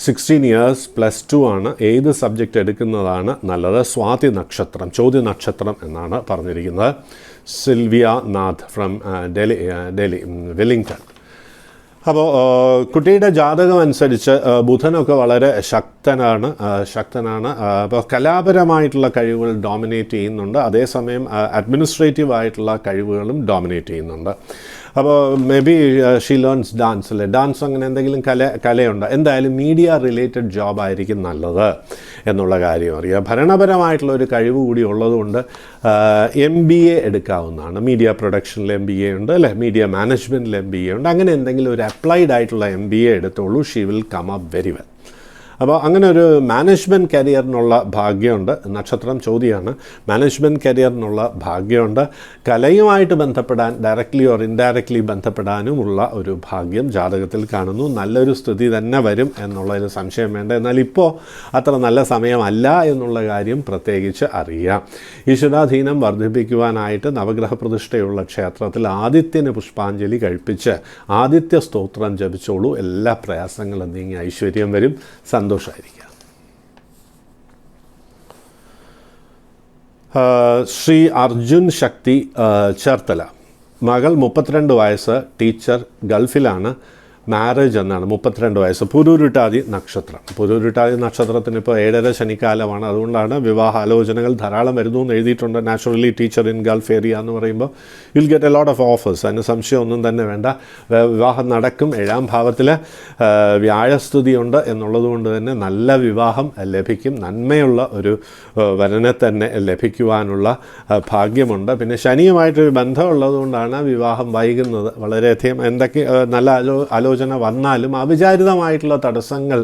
16 years, +2 ആണ്. ഏത് സബ്ജക്റ്റ് എടുക്കുന്നതാണ് നല്ലത്? സ്വാതി നക്ഷത്രം, ചോദ്യ നക്ഷത്രം എന്നാണ് പറഞ്ഞിരിക്കുന്നത്. Sylvia Nath from Delhi Willingdon. അപ്പോൾ കുട്ടിയുടെ ജാതകം അനുസരിച്ച് ബുധനൊക്കെ വളരെ ശക്തനാണ്. അപ്പോൾ കലാപരമായിട്ടുള്ള കഴിവുകൾ ഡോമിനേറ്റ് ചെയ്യുന്നുണ്ട്. അതേസമയം അഡ്മിനിസ്ട്രേറ്റീവ് ആയിട്ടുള്ള കഴിവുകളും ഡോമിനേറ്റ് ചെയ്യുന്നുണ്ട്. അപ്പോൾ may be she learns dance, അല്ലേ, ഡാൻസ് അങ്ങനെ എന്തെങ്കിലും കലയുണ്ട്. എന്തായാലും മീഡിയ റിലേറ്റഡ് ജോബായിരിക്കും നല്ലത് എന്നുള്ള കാര്യം അറിയാം. ഭരണപരമായിട്ടുള്ള ഒരു കഴിവ് കൂടി ഉള്ളതുകൊണ്ട് MBA എടുക്കാവുന്നതാണ്. മീഡിയ പ്രൊഡക്ഷനിൽ MBA ഉണ്ട്, അല്ലേ, മീഡിയ മാനേജ്മെൻറ്റിൽ MBA ഉണ്ട്. അങ്ങനെ എന്തെങ്കിലും ഒരു അപ്ലൈഡ് ആയിട്ടുള്ള MBA എടുത്തോളൂ. She will come up very well. അപ്പോൾ അങ്ങനെ ഒരു മാനേജ്മെൻറ്റ് കരിയറിനുള്ള ഭാഗ്യമുണ്ട്. നക്ഷത്രം ചോദ്യമാണ്. മാനേജ്മെൻറ്റ് കരിയറിനുള്ള ഭാഗ്യമുണ്ട്. കലയുമായിട്ട് ബന്ധപ്പെടാൻ ഡയറക്റ്റ്ലി ഓർ ഇൻഡയറക്റ്റ്ലി ബന്ധപ്പെടാനുമുള്ള ഒരു ഭാഗ്യം ജാതകത്തിൽ കാണുന്നു. നല്ലൊരു സ്ഥിതി തന്നെ വരും എന്നുള്ളതിൽ സംശയം വേണ്ട. എന്നാൽ ഇപ്പോൾ അത്ര നല്ല സമയമല്ല എന്നുള്ള കാര്യം പ്രത്യേകിച്ച് അറിയാം. ഈശ്വരാധീനം വർദ്ധിപ്പിക്കുവാനായിട്ട് നവഗ്രഹ പ്രതിഷ്ഠയുള്ള ക്ഷേത്രത്തിൽ ആദിത്യന് പുഷ്പാഞ്ജലി കഴിപ്പിച്ച് ആദിത്യ സ്തോത്രം ജപിച്ചോളൂ. എല്ലാ പ്രയാസങ്ങളും നീങ്ങി ഐശ്വര്യം വരും, സന്തോഷമായിരിക്കുക. ശ്രീ അർജുൻ ശക്തി, ചേർത്തല. മകൾ 32 വയസ്സ്, ടീച്ചർ, ഗൾഫിലാണ്. മാരേജ് എന്നാണ്. 32 വയസ്സ്. പുരൂരുട്ടാതി നക്ഷത്രം. പുരൂരുട്ടാതി നക്ഷത്രത്തിന് ഇപ്പോൾ 7.5 ശനിക്കാലമാണ്. അതുകൊണ്ടാണ് വിവാഹാലോചനകൾ ധാരാളം വരുന്നു എന്ന് എഴുതിയിട്ടുണ്ട്. Naturally teacher in Gulf area എന്ന് പറയുമ്പോൾ you'll get a lot of offers. അതിന് സംശയമൊന്നും തന്നെ വേണ്ട. വിവാഹം നടക്കും. 7ാം ഭാവത്തിൽ വ്യാഴസ്തുതിയുണ്ട് എന്നുള്ളതുകൊണ്ട് തന്നെ നല്ല വിവാഹം ലഭിക്കും. നന്മയുള്ള ഒരു വരനെ തന്നെ ലഭിക്കുവാനുള്ള ഭാഗ്യമുണ്ട്. പിന്നെ ശനിയുമായിട്ടൊരു ബന്ധമുള്ളതുകൊണ്ടാണ് വിവാഹം വൈകുന്നത്. വളരെയധികം എന്തൊക്കെ നല്ല ആലോചന വന്നാലും അവിചാരിതമായിട്ടുള്ള തടസ്സങ്ങൾ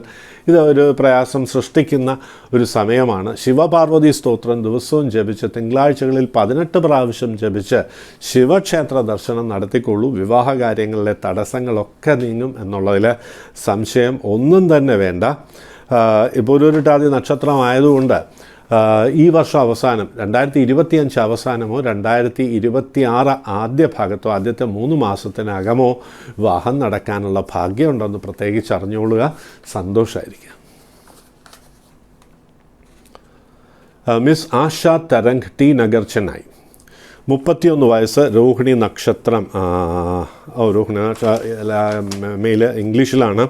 ഇത് ഒരു പ്രയാസം സൃഷ്ടിക്കുന്ന ഒരു സമയമാണ്. ശിവപാർവതി സ്തോത്രം ദിവസവും ജപിച്ച് തിങ്കളാഴ്ചകളിൽ 18 പ്രാവശ്യം ജപിച്ച് ശിവക്ഷേത്ര ദർശനം നടത്തിക്കൊള്ളൂ. വിവാഹ കാര്യങ്ങളിലെ തടസ്സങ്ങളൊക്കെ നീങ്ങും എന്നുള്ളതിൽ സംശയം ഒന്നും തന്നെ വേണ്ട. ഇപ്പോൾ ഒരു നക്ഷത്രമായതുകൊണ്ട് ഈ വർഷം അവസാനം 2025 അവസാനമോ 2026 ആദ്യ ഭാഗത്തോ ആദ്യത്തെ 3 മാസത്തിനകമോ വിവാഹം നടക്കാനുള്ള ഭാഗ്യമുണ്ടെന്ന് പ്രത്യേകിച്ച് അറിഞ്ഞുകൊള്ളുക. സന്തോഷമായിരിക്കുക. മിസ് ആശ തരംഗ്, ടി നഗർ, ചെന്നൈ. 31 വയസ്സ്, രോഹിണി നക്ഷത്രം. രോഹിണി മെയിൽ ഇംഗ്ലീഷിലാണ്.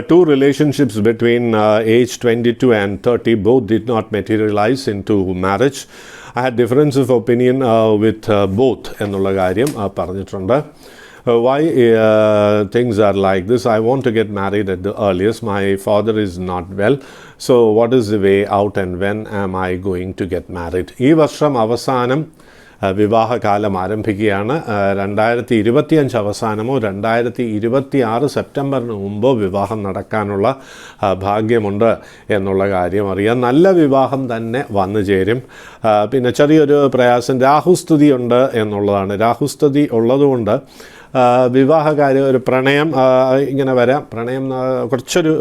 2 relationships between age 22 and 30 both did not materialize into marriage. I had difference of opinion with both എന്നുള്ള കാര്യം പറഞ്ഞിട്ടുണ്ട്. why things are like this. I want to get married at the earliest. My father is not well. So what is the way out and when am I going to get married? ഈ വർഷം അവസാനം വിവാഹകാലം ആരംഭിക്കുകയാണ്. 2025 അവസാനമോ 2026 സെപ്റ്റംബറിന് മുമ്പോ വിവാഹം നടക്കാനുള്ള ഭാഗ്യമുണ്ട് എന്നുള്ള കാര്യം അറിയാം. നല്ല വിവാഹം തന്നെ വന്നു ചേരും. പിന്നെ ചെറിയൊരു പ്രയാസം രാഹുസ്ഥിതി ഉണ്ട് എന്നുള്ളതാണ്. രാഹുസ്ഥിതി ഉള്ളതുകൊണ്ട് വിവാഹകാര്യം ഒരു പ്രണയം ഇങ്ങനെ വരാം. പ്രണയം കുറച്ചൊരു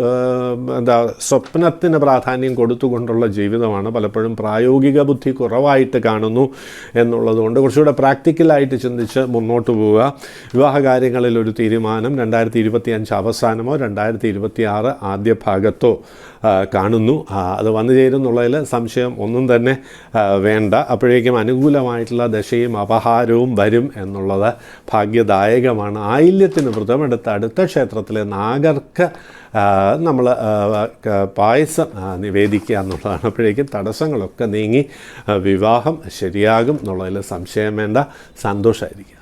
സ്വപ്നത്തിന് പ്രാധാന്യം കൊടുത്തുകൊണ്ടുള്ള ജീവിതമാണ്. പലപ്പോഴും പ്രായോഗിക ബുദ്ധി കുറവായിട്ട് കാണുന്നു എന്നുള്ളതുകൊണ്ട് കുറച്ചുകൂടെ പ്രാക്ടിക്കലായിട്ട് ചിന്തിച്ച് മുന്നോട്ട് പോവുക. വിവാഹകാര്യങ്ങളിൽ ഒരു തീരുമാനം 2025 അവസാനമോ 2026 ആദ്യ ഭാഗത്തോ കാണുന്നു. അത് വന്നു ചേരുന്നുള്ളതിൽ സംശയം ഒന്നും തന്നെ വേണ്ട. അപ്പോഴേക്കും അനുകൂലമായിട്ടുള്ള ദശയും അപഹാരവും വരും എന്നുള്ളത് ഭാഗ്യദായകമാണ്. ആയില്യത്തിന് വ്രതമെടുത്ത് അടുത്ത ക്ഷേത്രത്തിലെ നാഗർക്ക് നമ്മൾ പായസം നിവേദിക്കുക എന്നുള്ളതാണ്. അപ്പോഴേക്കും തടസ്സങ്ങളൊക്കെ നീങ്ങി വിവാഹം ശരിയാകും എന്നുള്ളതിൽ സംശയം വേണ്ട. സന്തോഷമായിരിക്കുക.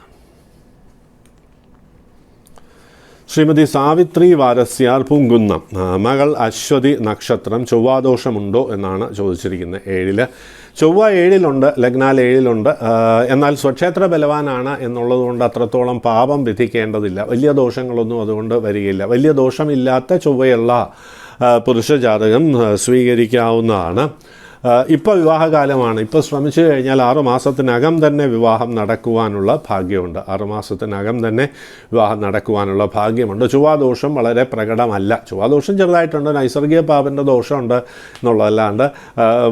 ശ്രീമതി സാവിത്രി വാരസ്യാർ പൂങ്കുന്നം, മകൾ അശ്വതി നക്ഷത്രം, ചൊവ്വാദോഷമുണ്ടോ എന്നാണ് ചോദിച്ചിരിക്കുന്നത്. 7 ചൊവ്വ 7 ലഗ്നാൽ 7 എന്നാൽ സ്വക്ഷേത്ര ബലവാനാണ് എന്നുള്ളതുകൊണ്ട് അത്രത്തോളം പാപം വിധിക്കേണ്ടതില്ല. വലിയ ദോഷങ്ങളൊന്നും അതുകൊണ്ട് വരികയില്ല. വലിയ ദോഷമില്ലാത്ത ചൊവ്വയുള്ള പുരുഷജാതകം സ്വീകരിക്കാവുന്നതാണ്. ഇപ്പോൾ വിവാഹകാലമാണ്. ഇപ്പോൾ ശ്രമിച്ചു കഴിഞ്ഞാൽ 6 മാസത്തിനകം തന്നെ വിവാഹം നടക്കുവാനുള്ള ഭാഗ്യമുണ്ട്. 6 മാസത്തിനകം തന്നെ വിവാഹം നടക്കുവാനുള്ള ഭാഗ്യമുണ്ട്. ചൊവ്വാദോഷം വളരെ പ്രകടമല്ല. ചൊവ്വാദോഷം ചെറുതായിട്ടുണ്ട്, നൈസർഗിക പാപൻ്റെ ദോഷമുണ്ട് എന്നുള്ളതല്ലാണ്ട്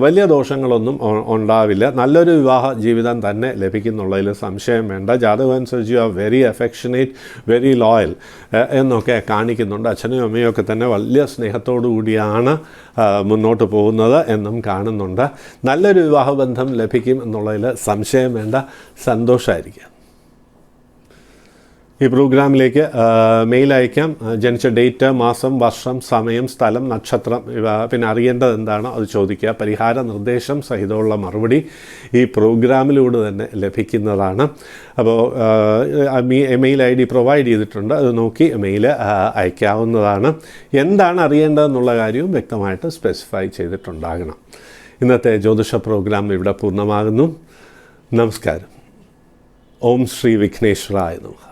വലിയ ദോഷങ്ങളൊന്നും ഉണ്ടാവില്ല. നല്ലൊരു വിവാഹ ജീവിതം തന്നെ ലഭിക്കുന്നുള്ളതിൽ സംശയം വേണ്ട. ജാതകം അനുസരിച്ച് you are very affectionate, very loyal എന്നൊക്കെ കാണിക്കുന്നുണ്ട്. അച്ഛനും അമ്മയും ഒക്കെ തന്നെ വലിയ സ്നേഹത്തോടു കൂടിയാണ് മുന്നോട്ട് പോകുന്നത് എന്നും കാണുന്നുണ്ട്. നല്ലൊരു വിവാഹബന്ധം ലഭിക്കും എന്നുള്ളതിൽ സംശയം വേണ്ട. സന്തോഷമായിരിക്കാം. ഈ പ്രോഗ്രാമിലേക്ക് മെയിൽ അയക്കാം. ജനിച്ച ഡേറ്റ്, മാസം, വർഷം, സമയം, സ്ഥലം, നക്ഷത്രം പിന്നെ അറിയേണ്ടത് എന്താണോ അത് ചോദിക്കുക. പരിഹാര നിർദ്ദേശം സഹിതമുള്ള മറുപടി ഈ പ്രോഗ്രാമിലൂടെ തന്നെ ലഭിക്കുന്നതാണ്. അപ്പോൾ മെയിൽ ID പ്രൊവൈഡ് ചെയ്തിട്ടുണ്ട്. അത് നോക്കി മെയിൽ അയക്കാവുന്നതാണ്. എന്താണ് അറിയേണ്ടതെന്നുള്ള കാര്യവും വ്യക്തമായിട്ട് സ്പെസിഫൈ ചെയ്തിട്ടുണ്ടാകണം. ഇന്നത്തെ ജ്യോതിഷ പ്രോഗ്രാം ഇവിടെ പൂർണ്ണമാകുന്നു. നമസ്കാരം. ഓം ശ്രീ വിഘ്നേശ്വരായ നമഃ.